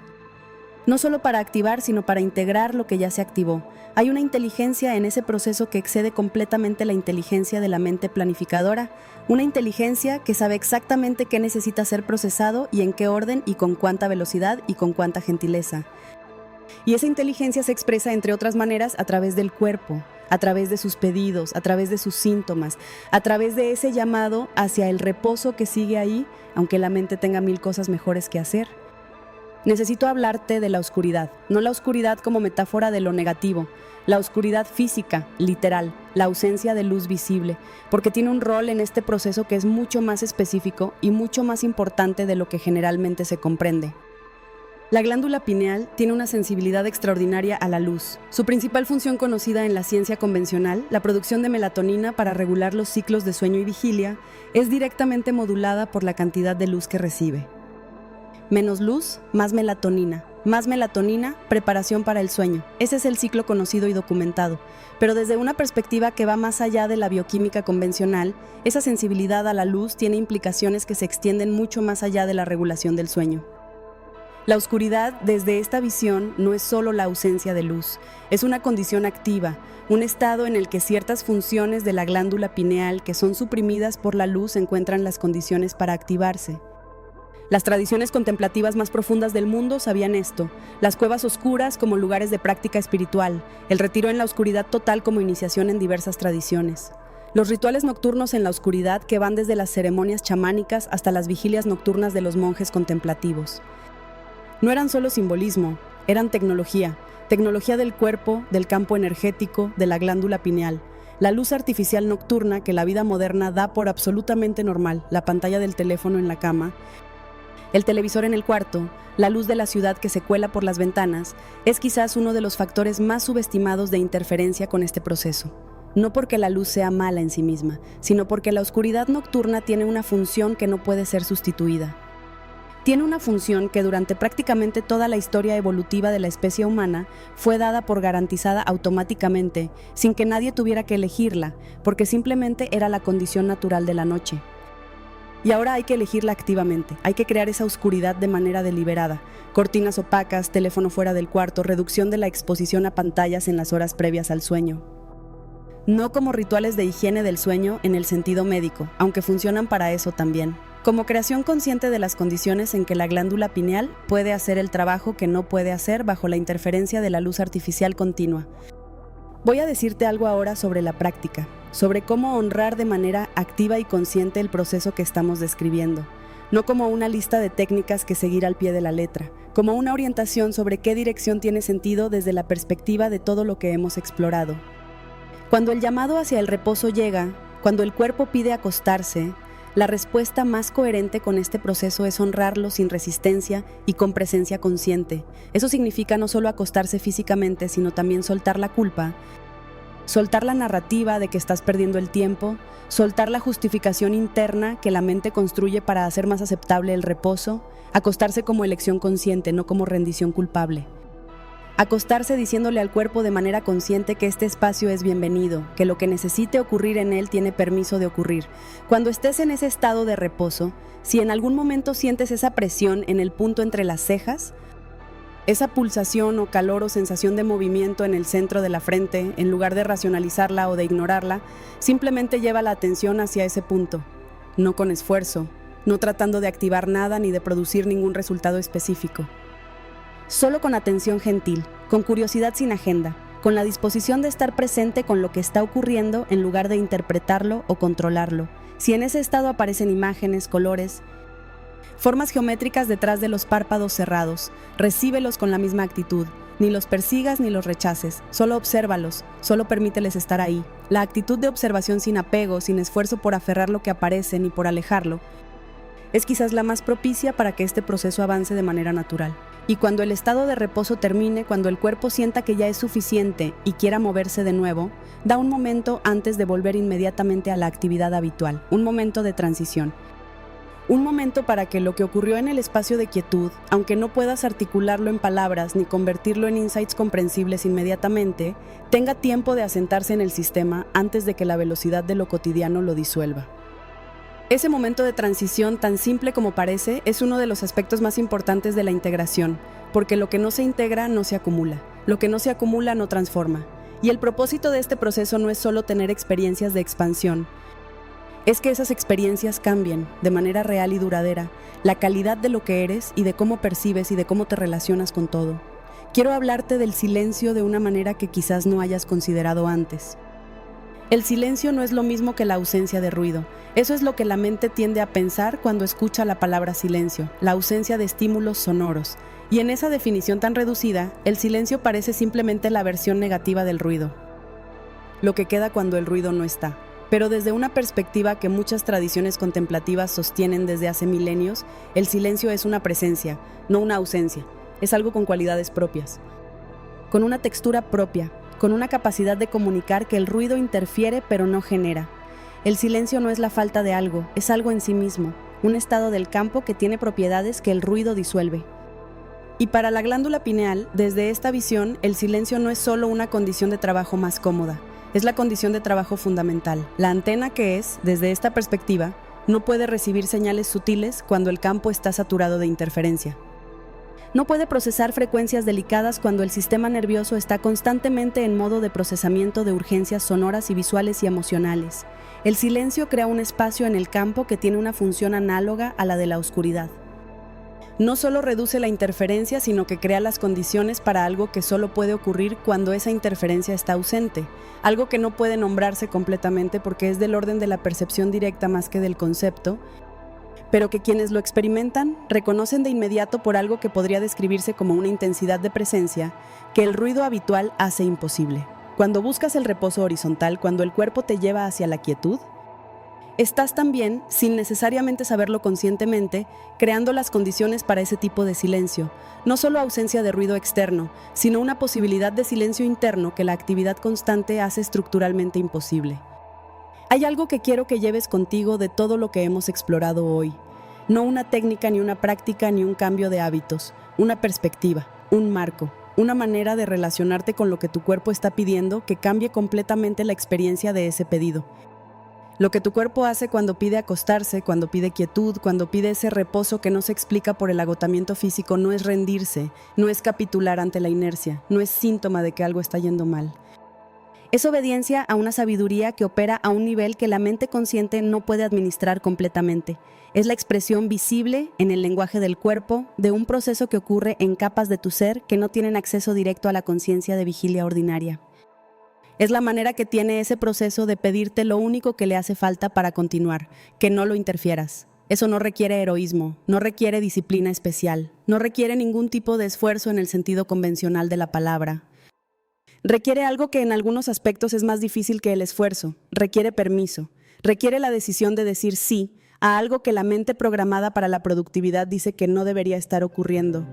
Speaker 1: No solo para activar, sino para integrar lo que ya se activó. Hay una inteligencia en ese proceso que excede completamente la inteligencia de la mente planificadora, una inteligencia que sabe exactamente qué necesita ser procesado y en qué orden y con cuánta velocidad y con cuánta gentileza. Y esa inteligencia se expresa, entre otras maneras, a través del cuerpo, a través de sus pedidos, a través de sus síntomas, a través de ese llamado hacia el reposo que sigue ahí, aunque la mente tenga mil cosas mejores que hacer. Necesito hablarte de la oscuridad, no la oscuridad como metáfora de lo negativo, la oscuridad física, literal, la ausencia de luz visible, porque tiene un rol en este proceso que es mucho más específico y mucho más importante de lo que generalmente se comprende. La glándula pineal tiene una sensibilidad extraordinaria a la luz. Su principal función conocida en la ciencia convencional, la producción de melatonina para regular los ciclos de sueño y vigilia, es directamente modulada por la cantidad de luz que recibe. Menos luz, más melatonina. Más melatonina, preparación para el sueño. Ese es el ciclo conocido y documentado. Pero desde una perspectiva que va más allá de la bioquímica convencional, esa sensibilidad a la luz tiene implicaciones que se extienden mucho más allá de la regulación del sueño. La oscuridad, desde esta visión, no es solo la ausencia de luz. Es una condición activa, un estado en el que ciertas funciones de la glándula pineal que son suprimidas por la luz encuentran las condiciones para activarse. Las tradiciones contemplativas más profundas del mundo sabían esto, las cuevas oscuras como lugares de práctica espiritual, el retiro en la oscuridad total como iniciación en diversas tradiciones. Los rituales nocturnos en la oscuridad que van desde las ceremonias chamánicas hasta las vigilias nocturnas de los monjes contemplativos. No eran solo simbolismo, eran tecnología del cuerpo, del campo energético, de la glándula pineal. La luz artificial nocturna que la vida moderna da por absolutamente normal, la pantalla del teléfono en la cama, el televisor en el cuarto, la luz de la ciudad que se cuela por las ventanas, es quizás uno de los factores más subestimados de interferencia con este proceso. No porque la luz sea mala en sí misma, sino porque la oscuridad nocturna tiene una función que no puede ser sustituida. Tiene una función que durante prácticamente toda la historia evolutiva de la especie humana fue dada por garantizada automáticamente, sin que nadie tuviera que elegirla, porque simplemente era la condición natural de la noche. Y ahora hay que elegirla activamente, hay que crear esa oscuridad de manera deliberada. Cortinas opacas, teléfono fuera del cuarto, reducción de la exposición a pantallas en las horas previas al sueño. No como rituales de higiene del sueño en el sentido médico, aunque funcionan para eso también. Como creación consciente de las condiciones en que la glándula pineal puede hacer el trabajo que no puede hacer bajo la interferencia de la luz artificial continua. Voy a decirte algo ahora sobre la práctica, sobre cómo honrar de manera activa y consciente el proceso que estamos describiendo, no como una lista de técnicas que seguir al pie de la letra, como una orientación sobre qué dirección tiene sentido desde la perspectiva de todo lo que hemos explorado. Cuando el llamado hacia el reposo llega, cuando el cuerpo pide acostarse, la respuesta más coherente con este proceso es honrarlo sin resistencia y con presencia consciente. Eso significa no solo acostarse físicamente, sino también soltar la culpa, soltar la narrativa de que estás perdiendo el tiempo, soltar la justificación interna que la mente construye para hacer más aceptable el reposo, acostarse como elección consciente, no como rendición culpable. Acostarse diciéndole al cuerpo de manera consciente que este espacio es bienvenido, que lo que necesite ocurrir en él tiene permiso de ocurrir. Cuando estés en ese estado de reposo, si en algún momento sientes esa presión en el punto entre las cejas, esa pulsación o calor o sensación de movimiento en el centro de la frente, en lugar de racionalizarla o de ignorarla, simplemente lleva la atención hacia ese punto, no con esfuerzo, no tratando de activar nada ni de producir ningún resultado específico. Solo con atención gentil, con curiosidad sin agenda, con la disposición de estar presente con lo que está ocurriendo en lugar de interpretarlo o controlarlo. Si en ese estado aparecen imágenes, colores, formas geométricas detrás de los párpados cerrados, recíbelos con la misma actitud. Ni los persigas ni los rechaces, solo obsérvalos, solo permíteles estar ahí. La actitud de observación sin apego, sin esfuerzo por aferrar lo que aparece ni por alejarlo, es quizás la más propicia para que este proceso avance de manera natural. Y cuando el estado de reposo termine, cuando el cuerpo sienta que ya es suficiente y quiera moverse de nuevo, da un momento antes de volver inmediatamente a la actividad habitual, un momento de transición. Un momento para que lo que ocurrió en el espacio de quietud, aunque no puedas articularlo en palabras ni convertirlo en insights comprensibles inmediatamente, tenga tiempo de asentarse en el sistema antes de que la velocidad de lo cotidiano lo disuelva. Ese momento de transición, tan simple como parece, es uno de los aspectos más importantes de la integración, porque lo que no se integra no se acumula, lo que no se acumula no transforma. Y el propósito de este proceso no es solo tener experiencias de expansión, es que esas experiencias cambien, de manera real y duradera, la calidad de lo que eres y de cómo percibes y de cómo te relacionas con todo. Quiero hablarte del silencio de una manera que quizás no hayas considerado antes. El silencio no es lo mismo que la ausencia de ruido. Eso es lo que la mente tiende a pensar cuando escucha la palabra silencio, la ausencia de estímulos sonoros. Y en esa definición tan reducida, el silencio parece simplemente la versión negativa del ruido, lo que queda cuando el ruido no está. Pero desde una perspectiva que muchas tradiciones contemplativas sostienen desde hace milenios, el silencio es una presencia, no una ausencia. Es algo con cualidades propias, con una textura propia, con una capacidad de comunicar que el ruido interfiere pero no genera. El silencio no es la falta de algo, es algo en sí mismo, un estado del campo que tiene propiedades que el ruido disuelve. Y para la glándula pineal, desde esta visión, el silencio no es solo una condición de trabajo más cómoda, es la condición de trabajo fundamental. La antena que es, desde esta perspectiva, no puede recibir señales sutiles cuando el campo está saturado de interferencia. No puede procesar frecuencias delicadas cuando el sistema nervioso está constantemente en modo de procesamiento de urgencias sonoras y visuales y emocionales. El silencio crea un espacio en el campo que tiene una función análoga a la de la oscuridad. No solo reduce la interferencia, sino que crea las condiciones para algo que solo puede ocurrir cuando esa interferencia está ausente, algo que no puede nombrarse completamente porque es del orden de la percepción directa más que del concepto, pero que quienes lo experimentan reconocen de inmediato por algo que podría describirse como una intensidad de presencia que el ruido habitual hace imposible. Cuando buscas el reposo horizontal, cuando el cuerpo te lleva hacia la quietud, estás también, sin necesariamente saberlo conscientemente, creando las condiciones para ese tipo de silencio. No solo ausencia de ruido externo, sino una posibilidad de silencio interno que la actividad constante hace estructuralmente imposible. Hay algo que quiero que lleves contigo de todo lo que hemos explorado hoy. No una técnica, ni una práctica, ni un cambio de hábitos. Una perspectiva, un marco, una manera de relacionarte con lo que tu cuerpo está pidiendo que cambie completamente la experiencia de ese pedido. Lo que tu cuerpo hace cuando pide acostarse, cuando pide quietud, cuando pide ese reposo que no se explica por el agotamiento físico, no es rendirse, no es capitular ante la inercia, no es síntoma de que algo está yendo mal. Es obediencia a una sabiduría que opera a un nivel que la mente consciente no puede administrar completamente. Es la expresión visible en el lenguaje del cuerpo de un proceso que ocurre en capas de tu ser que no tienen acceso directo a la conciencia de vigilia ordinaria. Es la manera que tiene ese proceso de pedirte lo único que le hace falta para continuar, que no lo interfieras. Eso no requiere heroísmo, no requiere disciplina especial, no requiere ningún tipo de esfuerzo en el sentido convencional de la palabra. Requiere algo que en algunos aspectos es más difícil que el esfuerzo, requiere permiso, requiere la decisión de decir sí a algo que la mente programada para la productividad dice que no debería estar ocurriendo.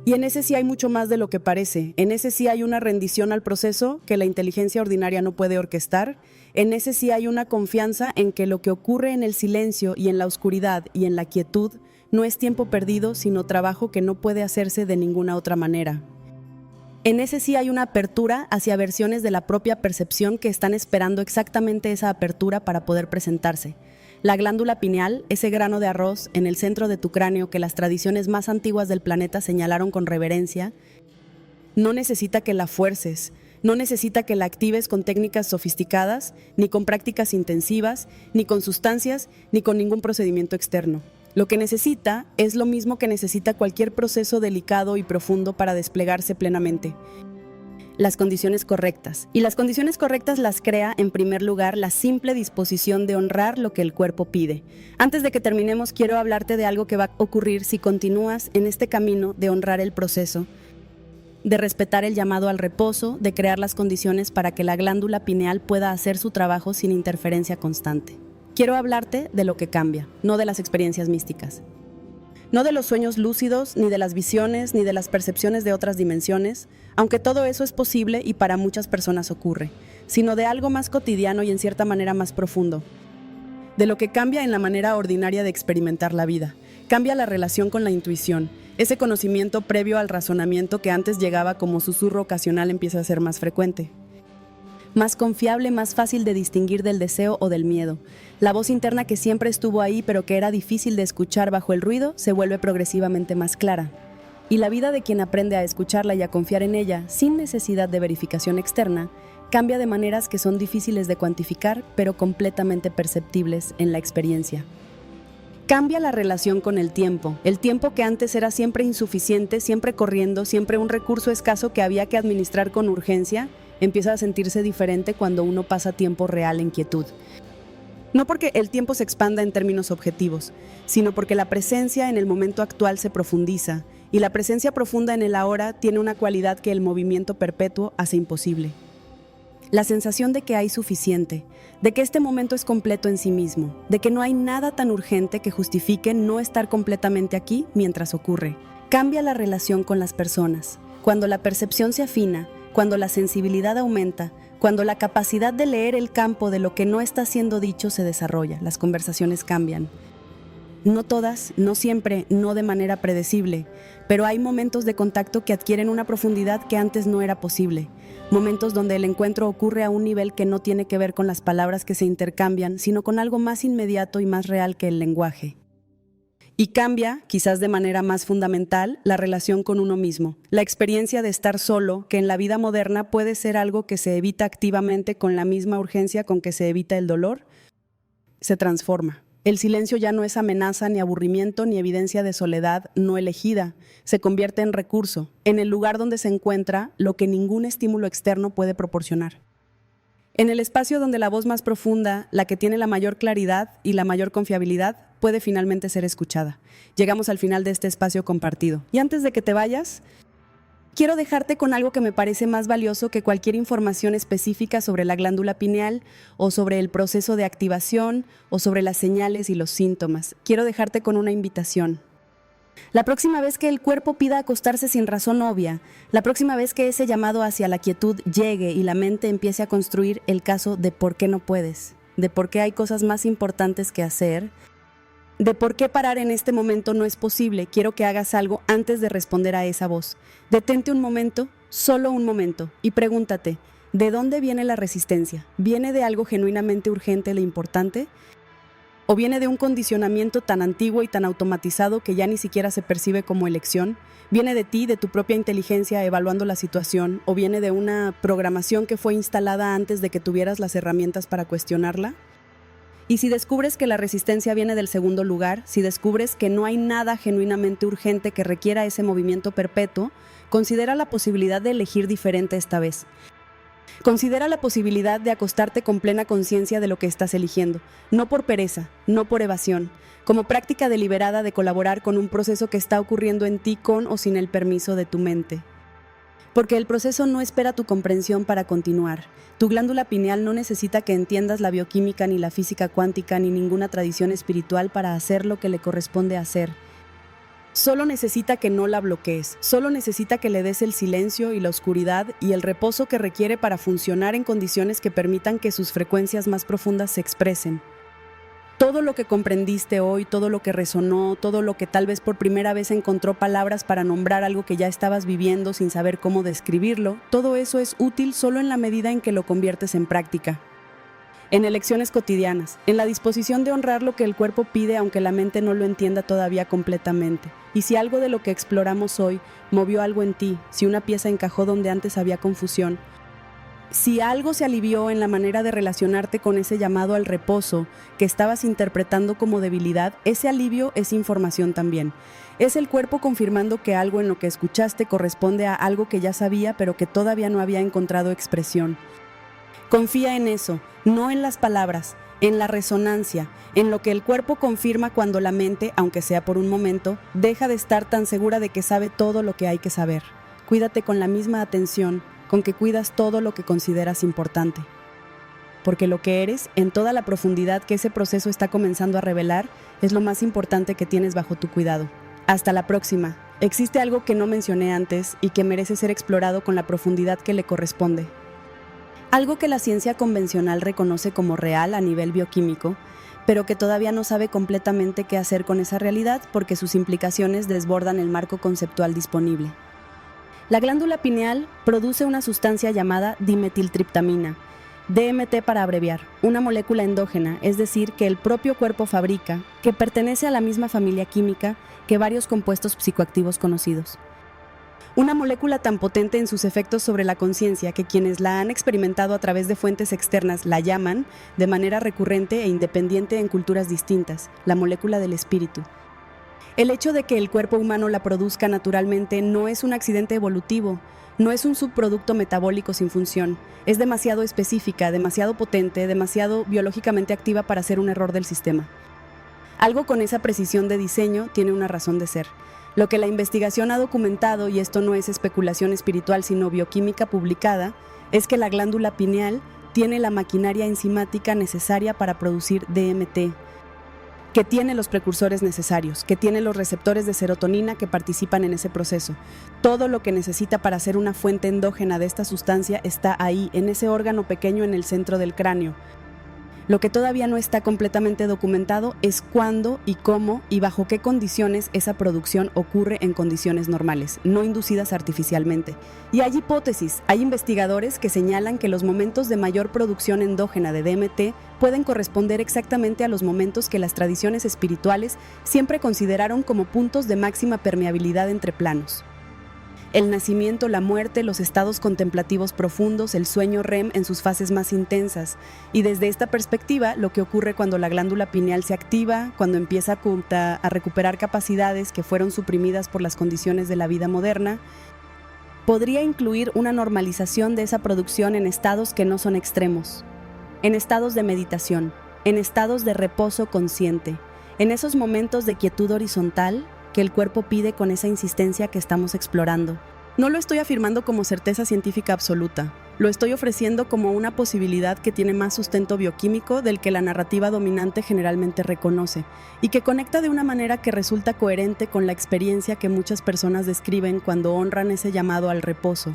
Speaker 1: Y en ese sí hay mucho más de lo que parece, en ese sí hay una rendición al proceso que la inteligencia ordinaria no puede orquestar, en ese sí hay una confianza en que lo que ocurre en el silencio y en la oscuridad y en la quietud no es tiempo perdido, sino trabajo que no puede hacerse de ninguna otra manera. En ese sí hay una apertura hacia versiones de la propia percepción que están esperando exactamente esa apertura para poder presentarse. La glándula pineal, ese grano de arroz en el centro de tu cráneo que las tradiciones más antiguas del planeta señalaron con reverencia, no necesita que la fuerces, no necesita que la actives con técnicas sofisticadas, ni con prácticas intensivas, ni con sustancias, ni con ningún procedimiento externo. Lo que necesita es lo mismo que necesita cualquier proceso delicado y profundo para desplegarse plenamente. Las condiciones correctas. Y las condiciones correctas las crea, en primer lugar, la simple disposición de honrar lo que el cuerpo pide. Antes de que terminemos, quiero hablarte de algo que va a ocurrir si continúas en este camino de honrar el proceso, de respetar el llamado al reposo, de crear las condiciones para que la glándula pineal pueda hacer su trabajo sin interferencia constante. Quiero hablarte de lo que cambia, no de las experiencias místicas. No de los sueños lúcidos, ni de las visiones, ni de las percepciones de otras dimensiones, aunque todo eso es posible y para muchas personas ocurre, sino de algo más cotidiano y en cierta manera más profundo. De lo que cambia en la manera ordinaria de experimentar la vida. Cambia la relación con la intuición. Ese conocimiento previo al razonamiento que antes llegaba como susurro ocasional empieza a ser más frecuente. Más confiable, más fácil de distinguir del deseo o del miedo. La voz interna que siempre estuvo ahí pero que era difícil de escuchar bajo el ruido se vuelve progresivamente más clara. Y la vida de quien aprende a escucharla y a confiar en ella sin necesidad de verificación externa cambia de maneras que son difíciles de cuantificar pero completamente perceptibles en la experiencia. Cambia la relación con el tiempo que antes era siempre insuficiente, siempre corriendo, siempre un recurso escaso que había que administrar con urgencia, empieza a sentirse diferente cuando uno pasa tiempo real en quietud. No porque el tiempo se expanda en términos objetivos, sino porque la presencia en el momento actual se profundiza, y la presencia profunda en el ahora tiene una cualidad que el movimiento perpetuo hace imposible. La sensación de que hay suficiente, de que este momento es completo en sí mismo, de que no hay nada tan urgente que justifique no estar completamente aquí mientras ocurre. Cambia la relación con las personas. Cuando la percepción se afina, cuando la sensibilidad aumenta, cuando la capacidad de leer el campo de lo que no está siendo dicho se desarrolla, las conversaciones cambian. No todas, no siempre, no de manera predecible, pero hay momentos de contacto que adquieren una profundidad que antes no era posible. Momentos donde el encuentro ocurre a un nivel que no tiene que ver con las palabras que se intercambian, sino con algo más inmediato y más real que el lenguaje. Y cambia, quizás de manera más fundamental, la relación con uno mismo. La experiencia de estar solo, que en la vida moderna puede ser algo que se evita activamente con la misma urgencia con que se evita el dolor, se transforma. El silencio ya no es amenaza, ni aburrimiento, ni evidencia de soledad no elegida. Se convierte en recurso, en el lugar donde se encuentra lo que ningún estímulo externo puede proporcionar. En el espacio donde la voz más profunda, la que tiene la mayor claridad y la mayor confiabilidad, puede finalmente ser escuchada. Llegamos al final de este espacio compartido. Y antes de que te vayas, quiero dejarte con algo que me parece más valioso que cualquier información específica sobre la glándula pineal o sobre el proceso de activación o sobre las señales y los síntomas. Quiero dejarte con una invitación. La próxima vez que el cuerpo pida acostarse sin razón obvia, la próxima vez que ese llamado hacia la quietud llegue y la mente empiece a construir el caso de por qué no puedes, de por qué hay cosas más importantes que hacer, de por qué parar en este momento no es posible, quiero que hagas algo antes de responder a esa voz. Detente un momento, solo un momento, y pregúntate, ¿de dónde viene la resistencia? ¿Viene de algo genuinamente urgente e importante? ¿O viene de un condicionamiento tan antiguo y tan automatizado que ya ni siquiera se percibe como elección? ¿Viene de ti, de tu propia inteligencia evaluando la situación? ¿O viene de una programación que fue instalada antes de que tuvieras las herramientas para cuestionarla? Y si descubres que la resistencia viene del segundo lugar, si descubres que no hay nada genuinamente urgente que requiera ese movimiento perpetuo, considera la posibilidad de elegir diferente esta vez. Considera la posibilidad de acostarte con plena conciencia de lo que estás eligiendo, no por pereza, no por evasión, como práctica deliberada de colaborar con un proceso que está ocurriendo en ti con o sin el permiso de tu mente. Porque el proceso no espera tu comprensión para continuar. Tu glándula pineal no necesita que entiendas la bioquímica ni la física cuántica ni ninguna tradición espiritual para hacer lo que le corresponde hacer. Solo necesita que no la bloquees, solo necesita que le des el silencio y la oscuridad y el reposo que requiere para funcionar en condiciones que permitan que sus frecuencias más profundas se expresen. Todo lo que comprendiste hoy, todo lo que resonó, todo lo que tal vez por primera vez encontró palabras para nombrar algo que ya estabas viviendo sin saber cómo describirlo, todo eso es útil solo en la medida en que lo conviertes en práctica. En elecciones cotidianas, en la disposición de honrar lo que el cuerpo pide aunque la mente no lo entienda todavía completamente. Y si algo de lo que exploramos hoy movió algo en ti, si una pieza encajó donde antes había confusión, si algo se alivió en la manera de relacionarte con ese llamado al reposo que estabas interpretando como debilidad, ese alivio es información también. Es el cuerpo confirmando que algo en lo que escuchaste corresponde a algo que ya sabía pero que todavía no había encontrado expresión. Confía en eso, no en las palabras, en la resonancia, en lo que el cuerpo confirma cuando la mente, aunque sea por un momento, deja de estar tan segura de que sabe todo lo que hay que saber. Cuídate con la misma atención con que cuidas todo lo que consideras importante. Porque lo que eres, en toda la profundidad que ese proceso está comenzando a revelar, es lo más importante que tienes bajo tu cuidado. Hasta la próxima. Existe algo que no mencioné antes y que merece ser explorado con la profundidad que le corresponde. Algo que la ciencia convencional reconoce como real a nivel bioquímico, pero que todavía no sabe completamente qué hacer con esa realidad porque sus implicaciones desbordan el marco conceptual disponible. La glándula pineal produce una sustancia llamada dimetiltriptamina, DMT para abreviar, una molécula endógena, es decir, que el propio cuerpo fabrica, que pertenece a la misma familia química que varios compuestos psicoactivos conocidos. Una molécula tan potente en sus efectos sobre la conciencia que quienes la han experimentado a través de fuentes externas la llaman, de manera recurrente e independiente en culturas distintas, la molécula del espíritu. El hecho de que el cuerpo humano la produzca naturalmente no es un accidente evolutivo, no es un subproducto metabólico sin función, es demasiado específica, demasiado potente, demasiado biológicamente activa para ser un error del sistema. Algo con esa precisión de diseño tiene una razón de ser. Lo que la investigación ha documentado, y esto no es especulación espiritual sino bioquímica publicada, es que la glándula pineal tiene la maquinaria enzimática necesaria para producir DMT, que tiene los precursores necesarios, que tiene los receptores de serotonina que participan en ese proceso. Todo lo que necesita para ser una fuente endógena de esta sustancia está ahí, en ese órgano pequeño en el centro del cráneo. Lo que todavía no está completamente documentado es cuándo y cómo y bajo qué condiciones esa producción ocurre en condiciones normales, no inducidas artificialmente. Y hay hipótesis, hay investigadores que señalan que los momentos de mayor producción endógena de DMT pueden corresponder exactamente a los momentos que las tradiciones espirituales siempre consideraron como puntos de máxima permeabilidad entre planos. El nacimiento, la muerte, los estados contemplativos profundos, el sueño REM en sus fases más intensas. Y desde esta perspectiva, lo que ocurre cuando la glándula pineal se activa, cuando empieza a recuperar capacidades que fueron suprimidas por las condiciones de la vida moderna, podría incluir una normalización de esa producción en estados que no son extremos, en estados de meditación, en estados de reposo consciente, en esos momentos de quietud horizontal que el cuerpo pide con esa insistencia que estamos explorando. No lo estoy afirmando como certeza científica absoluta, lo estoy ofreciendo como una posibilidad que tiene más sustento bioquímico del que la narrativa dominante generalmente reconoce, y que conecta de una manera que resulta coherente con la experiencia que muchas personas describen cuando honran ese llamado al reposo.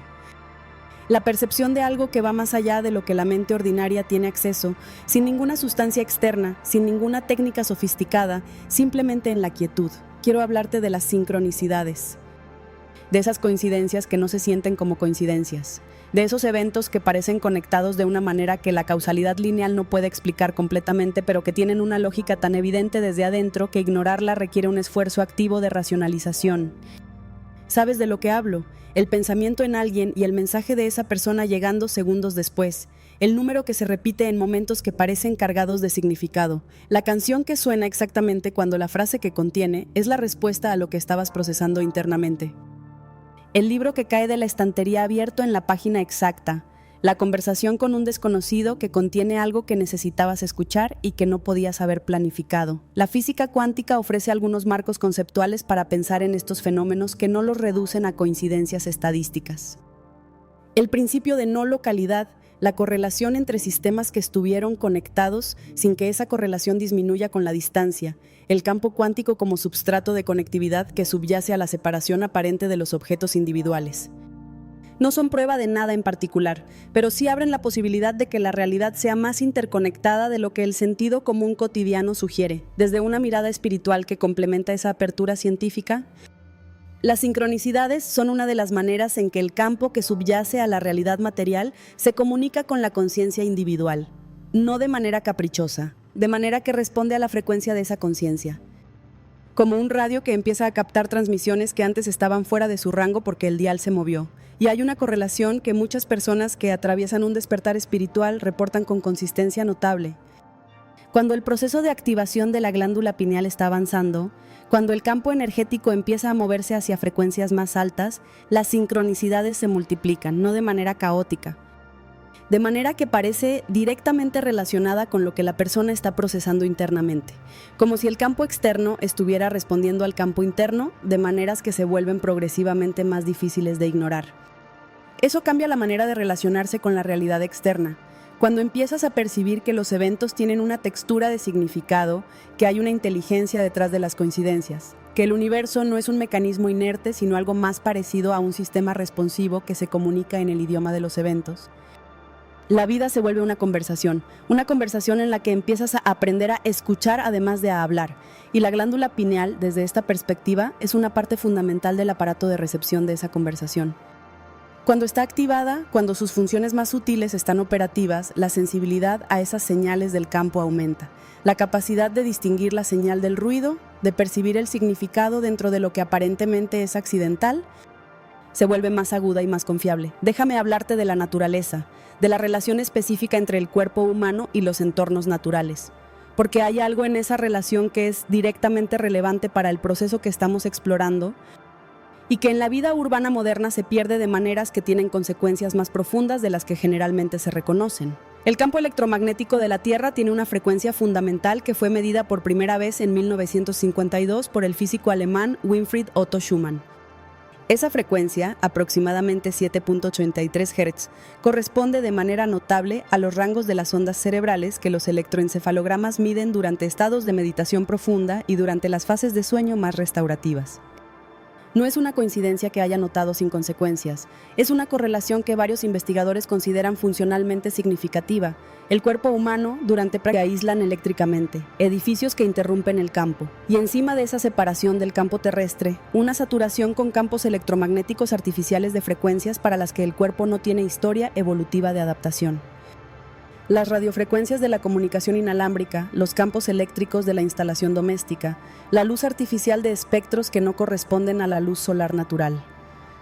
Speaker 1: La percepción de algo que va más allá de lo que la mente ordinaria tiene acceso, sin ninguna sustancia externa, sin ninguna técnica sofisticada, simplemente en la quietud. Quiero hablarte de las sincronicidades, de esas coincidencias que no se sienten como coincidencias, de esos eventos que parecen conectados de una manera que la causalidad lineal no puede explicar completamente, pero que tienen una lógica tan evidente desde adentro que ignorarla requiere un esfuerzo activo de racionalización. ¿Sabes de lo que hablo? El pensamiento en alguien y el mensaje de esa persona llegando segundos después, el número que se repite en momentos que parecen cargados de significado, la canción que suena exactamente cuando la frase que contiene es la respuesta a lo que estabas procesando internamente. El libro que cae de la estantería abierto en la página exacta, la conversación con un desconocido que contiene algo que necesitabas escuchar y que no podías haber planificado. La física cuántica ofrece algunos marcos conceptuales para pensar en estos fenómenos que no los reducen a coincidencias estadísticas. El principio de no localidad, la correlación entre sistemas que estuvieron conectados sin que esa correlación disminuya con la distancia, el campo cuántico como substrato de conectividad que subyace a la separación aparente de los objetos individuales. No son prueba de nada en particular, pero sí abren la posibilidad de que la realidad sea más interconectada de lo que el sentido común cotidiano sugiere. Desde una mirada espiritual que complementa esa apertura científica, las sincronicidades son una de las maneras en que el campo que subyace a la realidad material se comunica con la conciencia individual, no de manera caprichosa, de manera que responde a la frecuencia de esa conciencia. Como un radio que empieza a captar transmisiones que antes estaban fuera de su rango porque el dial se movió. Y hay una correlación que muchas personas que atraviesan un despertar espiritual reportan con consistencia notable. Cuando el proceso de activación de la glándula pineal está avanzando, cuando el campo energético empieza a moverse hacia frecuencias más altas, las sincronicidades se multiplican, no de manera caótica, de manera que parece directamente relacionada con lo que la persona está procesando internamente, como si el campo externo estuviera respondiendo al campo interno de maneras que se vuelven progresivamente más difíciles de ignorar. Eso cambia la manera de relacionarse con la realidad externa. Cuando empiezas a percibir que los eventos tienen una textura de significado, que hay una inteligencia detrás de las coincidencias, que el universo no es un mecanismo inerte, sino algo más parecido a un sistema responsivo que se comunica en el idioma de los eventos. La vida se vuelve una conversación en la que empiezas a aprender a escuchar además de a hablar, y la glándula pineal, desde esta perspectiva, es una parte fundamental del aparato de recepción de esa conversación. Cuando está activada, cuando sus funciones más sutiles están operativas, la sensibilidad a esas señales del campo aumenta. La capacidad de distinguir la señal del ruido, de percibir el significado dentro de lo que aparentemente es accidental, se vuelve más aguda y más confiable. Déjame hablarte de la naturaleza, de la relación específica entre el cuerpo humano y los entornos naturales. Porque hay algo en esa relación que es directamente relevante para el proceso que estamos explorando, y que en la vida urbana moderna se pierde de maneras que tienen consecuencias más profundas de las que generalmente se reconocen. El campo electromagnético de la Tierra tiene una frecuencia fundamental que fue medida por primera vez en 1952 por el físico alemán Winfried Otto Schumann. Esa frecuencia, aproximadamente 7.83 Hz, corresponde de manera notable a los rangos de las ondas cerebrales que los electroencefalogramas miden durante estados de meditación profunda y durante las fases de sueño más restaurativas. No es una coincidencia que haya notado sin consecuencias, es una correlación que varios investigadores consideran funcionalmente significativa. El cuerpo humano durante prácticas que aíslan eléctricamente, edificios que interrumpen el campo, y encima de esa separación del campo terrestre, una saturación con campos electromagnéticos artificiales de frecuencias para las que el cuerpo no tiene historia evolutiva de adaptación. Las radiofrecuencias de la comunicación inalámbrica, los campos eléctricos de la instalación doméstica, la luz artificial de espectros que no corresponden a la luz solar natural.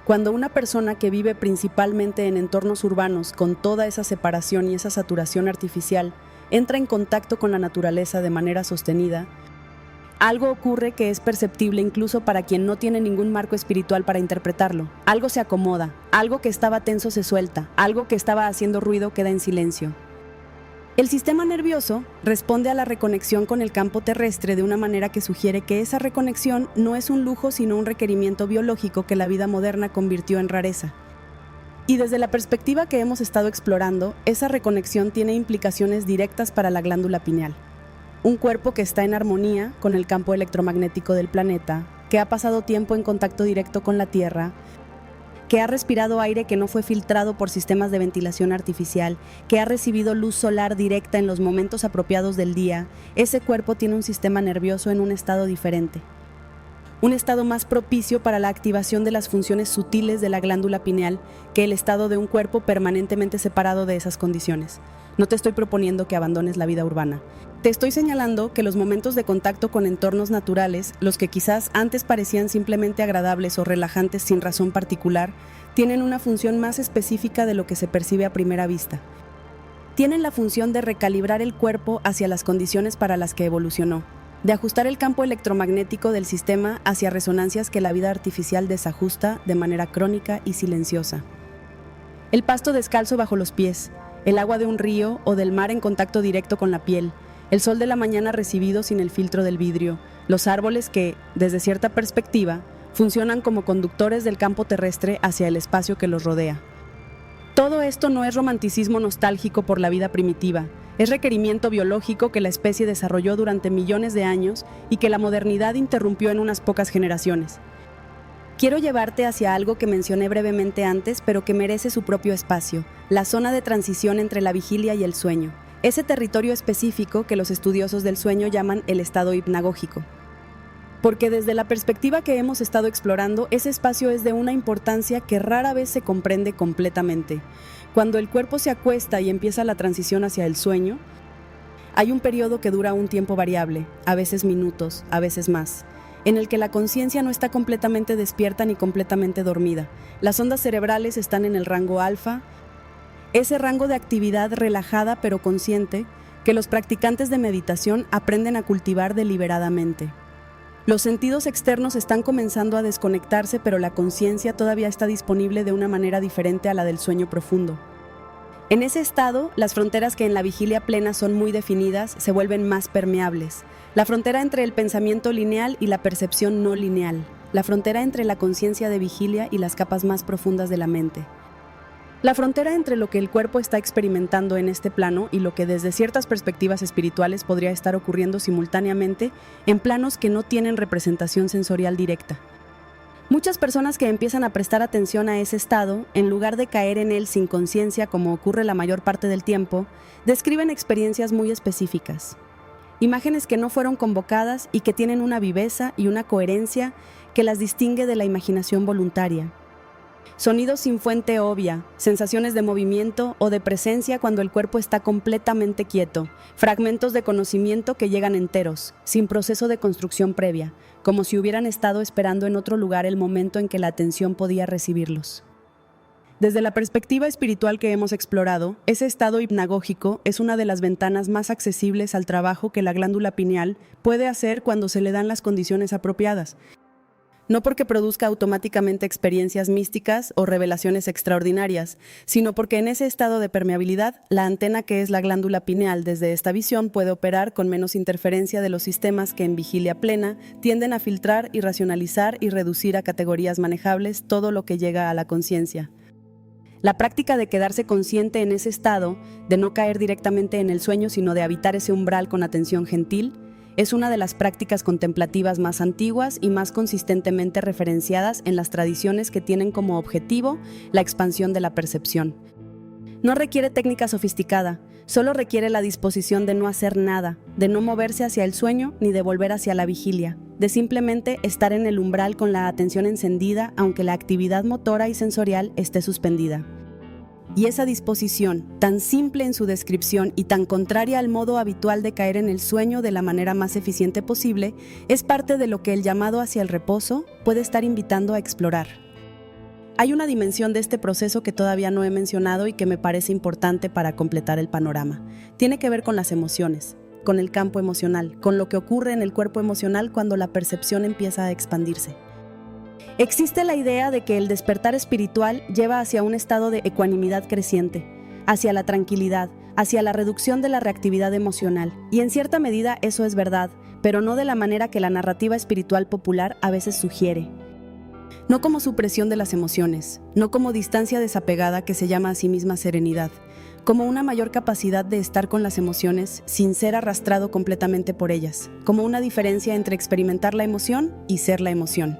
Speaker 1: Cuando una persona que vive principalmente en entornos urbanos con toda esa separación y esa saturación artificial entra en contacto con la naturaleza de manera sostenida, algo ocurre que es perceptible incluso para quien no tiene ningún marco espiritual para interpretarlo. Algo se acomoda, algo que estaba tenso se suelta, algo que estaba haciendo ruido queda en silencio. El sistema nervioso responde a la reconexión con el campo terrestre de una manera que sugiere que esa reconexión no es un lujo sino un requerimiento biológico que la vida moderna convirtió en rareza. Y desde la perspectiva que hemos estado explorando, esa reconexión tiene implicaciones directas para la glándula pineal. Un cuerpo que está en armonía con el campo electromagnético del planeta, que ha pasado tiempo en contacto directo con la Tierra, que ha respirado aire que no fue filtrado por sistemas de ventilación artificial, que ha recibido luz solar directa en los momentos apropiados del día, ese cuerpo tiene un sistema nervioso en un estado diferente. Un estado más propicio para la activación de las funciones sutiles de la glándula pineal que el estado de un cuerpo permanentemente separado de esas condiciones. No te estoy proponiendo que abandones la vida urbana. Te estoy señalando que los momentos de contacto con entornos naturales, los que quizás antes parecían simplemente agradables o relajantes sin razón particular, tienen una función más específica de lo que se percibe a primera vista. Tienen la función de recalibrar el cuerpo hacia las condiciones para las que evolucionó, de ajustar el campo electromagnético del sistema hacia resonancias que la vida artificial desajusta de manera crónica y silenciosa. El pasto descalzo bajo los pies, el agua de un río o del mar en contacto directo con la piel, el sol de la mañana recibido sin el filtro del vidrio, los árboles que, desde cierta perspectiva, funcionan como conductores del campo terrestre hacia el espacio que los rodea. Todo esto no es romanticismo nostálgico por la vida primitiva, es requerimiento biológico que la especie desarrolló durante millones de años y que la modernidad interrumpió en unas pocas generaciones. Quiero llevarte hacia algo que mencioné brevemente antes, pero que merece su propio espacio, la zona de transición entre la vigilia y el sueño, ese territorio específico que los estudiosos del sueño llaman el estado hipnagógico. Porque desde la perspectiva que hemos estado explorando, ese espacio es de una importancia que rara vez se comprende completamente. Cuando el cuerpo se acuesta y empieza la transición hacia el sueño, hay un periodo que dura un tiempo variable, a veces minutos, a veces más, en el que la conciencia no está completamente despierta ni completamente dormida. Las ondas cerebrales están en el rango alfa, ese rango de actividad relajada pero consciente que los practicantes de meditación aprenden a cultivar deliberadamente. Los sentidos externos están comenzando a desconectarse, pero la conciencia todavía está disponible de una manera diferente a la del sueño profundo. En ese estado, las fronteras que en la vigilia plena son muy definidas se vuelven más permeables. La frontera entre el pensamiento lineal y la percepción no lineal. La frontera entre la conciencia de vigilia y las capas más profundas de la mente. La frontera entre lo que el cuerpo está experimentando en este plano y lo que desde ciertas perspectivas espirituales podría estar ocurriendo simultáneamente en planos que no tienen representación sensorial directa. Muchas personas que empiezan a prestar atención a ese estado, en lugar de caer en él sin conciencia como ocurre la mayor parte del tiempo, describen experiencias muy específicas. Imágenes que no fueron convocadas y que tienen una viveza y una coherencia que las distingue de la imaginación voluntaria. Sonidos sin fuente obvia, sensaciones de movimiento o de presencia cuando el cuerpo está completamente quieto, fragmentos de conocimiento que llegan enteros, sin proceso de construcción previa, como si hubieran estado esperando en otro lugar el momento en que la atención podía recibirlos. Desde la perspectiva espiritual que hemos explorado, ese estado hipnagógico es una de las ventanas más accesibles al trabajo que la glándula pineal puede hacer cuando se le dan las condiciones apropiadas. No porque produzca automáticamente experiencias místicas o revelaciones extraordinarias, sino porque en ese estado de permeabilidad, la antena que es la glándula pineal desde esta visión puede operar con menos interferencia de los sistemas que en vigilia plena tienden a filtrar y racionalizar y reducir a categorías manejables todo lo que llega a la conciencia. La práctica de quedarse consciente en ese estado, de no caer directamente en el sueño, sino de habitar ese umbral con atención gentil, es una de las prácticas contemplativas más antiguas y más consistentemente referenciadas en las tradiciones que tienen como objetivo la expansión de la percepción. No requiere técnica sofisticada, solo requiere la disposición de no hacer nada, de no moverse hacia el sueño ni de volver hacia la vigilia, de simplemente estar en el umbral con la atención encendida aunque la actividad motora y sensorial esté suspendida. Y esa disposición, tan simple en su descripción y tan contraria al modo habitual de caer en el sueño de la manera más eficiente posible, es parte de lo que el llamado hacia el reposo puede estar invitando a explorar. Hay una dimensión de este proceso que todavía no he mencionado y que me parece importante para completar el panorama. Tiene que ver con las emociones, con el campo emocional, con lo que ocurre en el cuerpo emocional cuando la percepción empieza a expandirse. Existe la idea de que el despertar espiritual lleva hacia un estado de ecuanimidad creciente, hacia la tranquilidad, hacia la reducción de la reactividad emocional. Y en cierta medida eso es verdad, pero no de la manera que la narrativa espiritual popular a veces sugiere. No como supresión de las emociones, no como distancia desapegada que se llama a sí misma serenidad, como una mayor capacidad de estar con las emociones sin ser arrastrado completamente por ellas, como una diferencia entre experimentar la emoción y ser la emoción.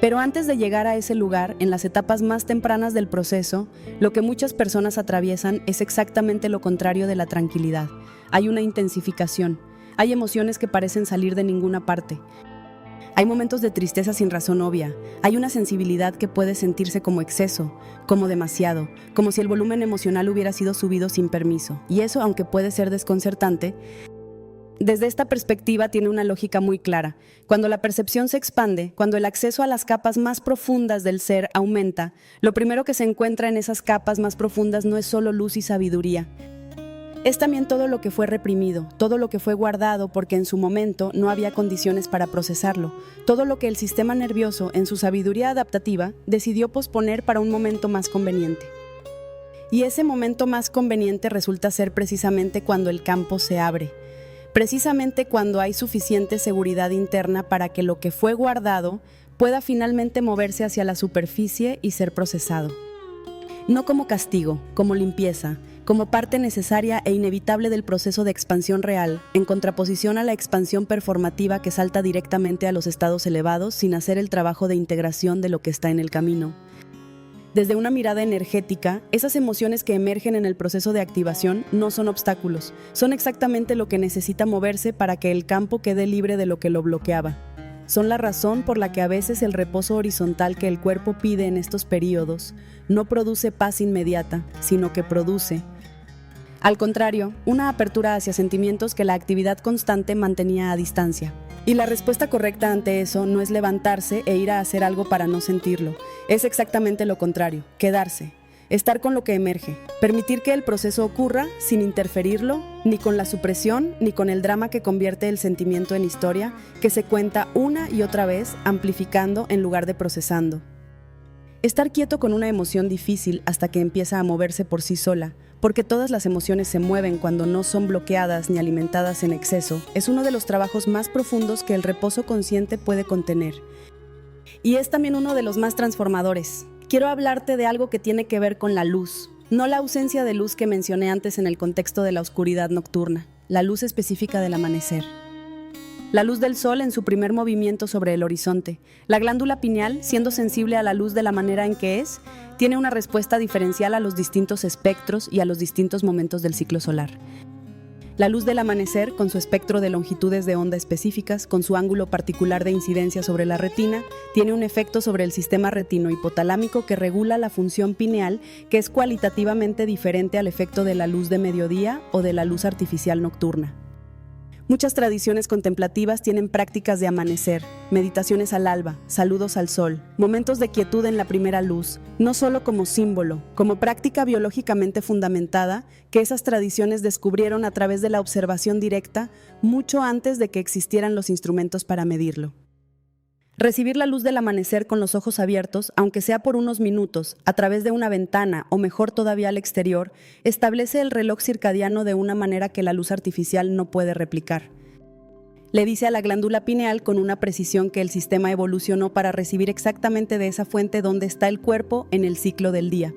Speaker 1: Pero antes de llegar a ese lugar, en las etapas más tempranas del proceso, lo que muchas personas atraviesan es exactamente lo contrario de la tranquilidad. Hay una intensificación, hay emociones que parecen salir de ninguna parte. Hay momentos de tristeza sin razón obvia, hay una sensibilidad que puede sentirse como exceso, como demasiado, como si el volumen emocional hubiera sido subido sin permiso. Y eso, aunque puede ser desconcertante, desde esta perspectiva tiene una lógica muy clara. Cuando la percepción se expande, cuando el acceso a las capas más profundas del ser aumenta, lo primero que se encuentra en esas capas más profundas no es solo luz y sabiduría. Es también todo lo que fue reprimido, todo lo que fue guardado porque en su momento no había condiciones para procesarlo, todo lo que el sistema nervioso, en su sabiduría adaptativa, decidió posponer para un momento más conveniente. Y ese momento más conveniente resulta ser precisamente cuando el campo se abre. Precisamente cuando hay suficiente seguridad interna para que lo que fue guardado pueda finalmente moverse hacia la superficie y ser procesado. No como castigo, como limpieza, como parte necesaria e inevitable del proceso de expansión real, en contraposición a la expansión performativa que salta directamente a los estados elevados sin hacer el trabajo de integración de lo que está en el camino. Desde una mirada energética, esas emociones que emergen en el proceso de activación no son obstáculos, son exactamente lo que necesita moverse para que el campo quede libre de lo que lo bloqueaba. Son la razón por la que a veces el reposo horizontal que el cuerpo pide en estos períodos no produce paz inmediata, sino que produce, al contrario, una apertura hacia sentimientos que la actividad constante mantenía a distancia. Y la respuesta correcta ante eso no es levantarse e ir a hacer algo para no sentirlo. Es exactamente lo contrario, quedarse, estar con lo que emerge, permitir que el proceso ocurra sin interferirlo, ni con la supresión, ni con el drama que convierte el sentimiento en historia, que se cuenta una y otra vez, amplificando en lugar de procesando. Estar quieto con una emoción difícil hasta que empieza a moverse por sí sola, porque todas las emociones se mueven cuando no son bloqueadas ni alimentadas en exceso, es uno de los trabajos más profundos que el reposo consciente puede contener. Y es también uno de los más transformadores. Quiero hablarte de algo que tiene que ver con la luz, no la ausencia de luz que mencioné antes en el contexto de la oscuridad nocturna, la luz específica del amanecer. La luz del sol en su primer movimiento sobre el horizonte. La glándula pineal, siendo sensible a la luz de la manera en que es, tiene una respuesta diferencial a los distintos espectros y a los distintos momentos del ciclo solar. La luz del amanecer, con su espectro de longitudes de onda específicas, con su ángulo particular de incidencia sobre la retina, tiene un efecto sobre el sistema retino-hipotalámico que regula la función pineal, que es cualitativamente diferente al efecto de la luz de mediodía o de la luz artificial nocturna. Muchas tradiciones contemplativas tienen prácticas de amanecer, meditaciones al alba, saludos al sol, momentos de quietud en la primera luz, no solo como símbolo, como práctica biológicamente fundamentada que esas tradiciones descubrieron a través de la observación directa mucho antes de que existieran los instrumentos para medirlo. Recibir la luz del amanecer con los ojos abiertos, aunque sea por unos minutos, a través de una ventana o mejor todavía al exterior, establece el reloj circadiano de una manera que la luz artificial no puede replicar. Le dice a la glándula pineal con una precisión que el sistema evolucionó para recibir exactamente de esa fuente donde está el cuerpo en el ciclo del día.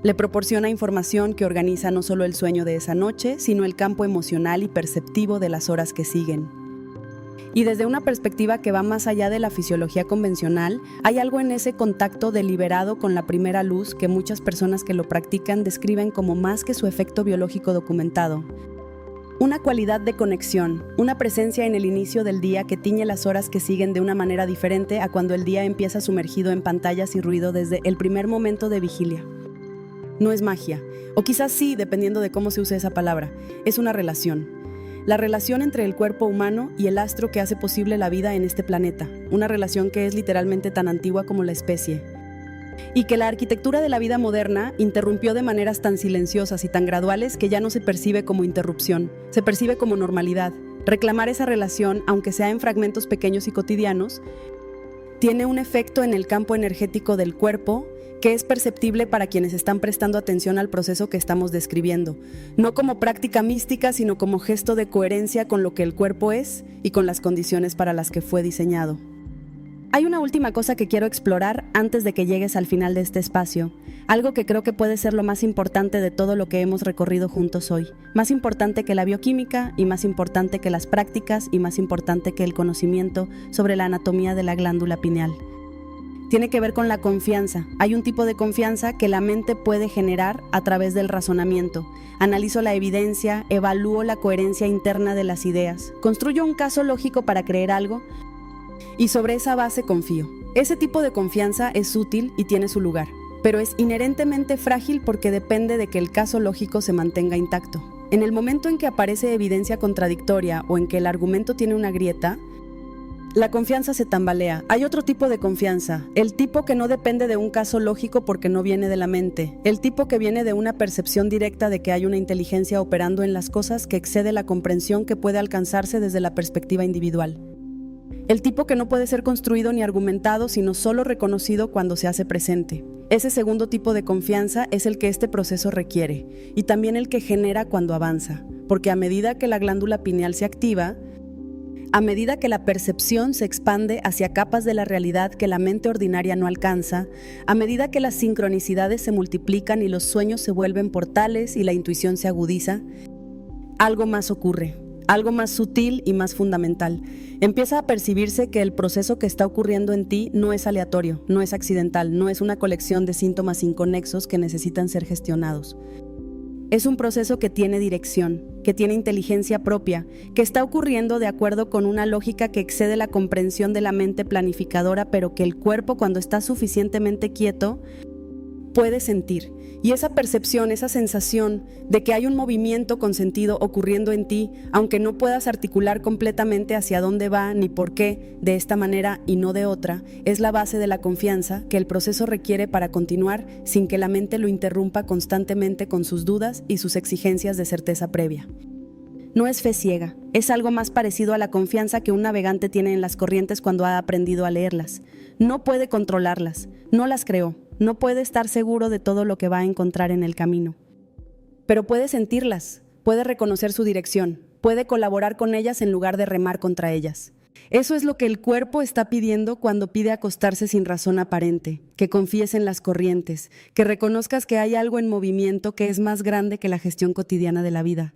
Speaker 1: Le proporciona información que organiza no solo el sueño de esa noche, sino el campo emocional y perceptivo de las horas que siguen. Y desde una perspectiva que va más allá de la fisiología convencional, hay algo en ese contacto deliberado con la primera luz que muchas personas que lo practican describen como más que su efecto biológico documentado. Una cualidad de conexión, una presencia en el inicio del día que tiñe las horas que siguen de una manera diferente a cuando el día empieza sumergido en pantallas y ruido desde el primer momento de vigilia. No es magia, o quizás sí, dependiendo de cómo se use esa palabra, es una relación. La relación entre el cuerpo humano y el astro que hace posible la vida en este planeta, una relación que es literalmente tan antigua como la especie. Y que la arquitectura de la vida moderna interrumpió de maneras tan silenciosas y tan graduales que ya no se percibe como interrupción, se percibe como normalidad. Reclamar esa relación, aunque sea en fragmentos pequeños y cotidianos, tiene un efecto en el campo energético del cuerpo que es perceptible para quienes están prestando atención al proceso que estamos describiendo, no como práctica mística, sino como gesto de coherencia con lo que el cuerpo es y con las condiciones para las que fue diseñado. Hay una última cosa que quiero explorar antes de que llegues al final de este espacio, algo que creo que puede ser lo más importante de todo lo que hemos recorrido juntos hoy, más importante que la bioquímica y más importante que las prácticas y más importante que el conocimiento sobre la anatomía de la glándula pineal. tiene que ver con la confianza. Hay un tipo de confianza que la mente puede generar a través del razonamiento. Analizo la evidencia, evalúo la coherencia interna de las ideas, construyo un caso lógico para creer algo y sobre esa base confío. Ese tipo de confianza es útil y tiene su lugar, pero es inherentemente frágil porque depende de que el caso lógico se mantenga intacto. En el momento en que aparece evidencia contradictoria o en que el argumento tiene una grieta, la confianza se tambalea. Hay otro tipo de confianza, el tipo que no depende de un caso lógico porque no viene de la mente, el tipo que viene de una percepción directa de que hay una inteligencia operando en las cosas que excede la comprensión que puede alcanzarse desde la perspectiva individual. El tipo que no puede ser construido ni argumentado, sino solo reconocido cuando se hace presente. Ese segundo tipo de confianza es el que este proceso requiere, y también el que genera cuando avanza, porque a medida que la glándula pineal se activa, a medida que la percepción se expande hacia capas de la realidad que la mente ordinaria no alcanza, a medida que las sincronicidades se multiplican y los sueños se vuelven portales y la intuición se agudiza, algo más ocurre. Algo más sutil y más fundamental. Empieza a percibirse que el proceso que está ocurriendo en ti no es aleatorio, no es accidental, no es una colección de síntomas inconexos que necesitan ser gestionados. Es un proceso que tiene dirección, que tiene inteligencia propia, que está ocurriendo de acuerdo con una lógica que excede la comprensión de la mente planificadora, pero que el cuerpo, cuando está suficientemente quieto, puede sentir. Y esa percepción, esa sensación de que hay un movimiento con sentido ocurriendo en ti, aunque no puedas articular completamente hacia dónde va ni por qué, de esta manera y no de otra, es la base de la confianza que el proceso requiere para continuar sin que la mente lo interrumpa constantemente con sus dudas y sus exigencias de certeza previa. No es fe ciega, es algo más parecido a la confianza que un navegante tiene en las corrientes cuando ha aprendido a leerlas. No puede controlarlas, no las creó. No puede estar seguro de todo lo que va a encontrar en el camino. Pero puede sentirlas, puede reconocer su dirección, puede colaborar con ellas en lugar de remar contra ellas. Eso es lo que el cuerpo está pidiendo cuando pide acostarse sin razón aparente, que confíes en las corrientes, que reconozcas que hay algo en movimiento que es más grande que la gestión cotidiana de la vida.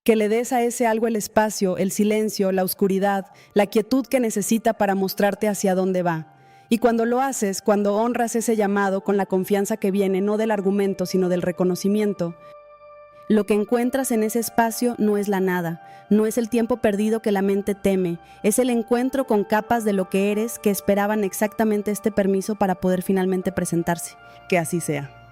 Speaker 1: Que le des a ese algo el espacio, el silencio, la oscuridad, la quietud que necesita para mostrarte hacia dónde va. Y cuando lo haces, cuando honras ese llamado con la confianza que viene no del argumento, sino del reconocimiento, lo que encuentras en ese espacio no es la nada, no es el tiempo perdido que la mente teme, es el encuentro con capas de lo que eres que esperaban exactamente este permiso para poder finalmente presentarse. Que así sea.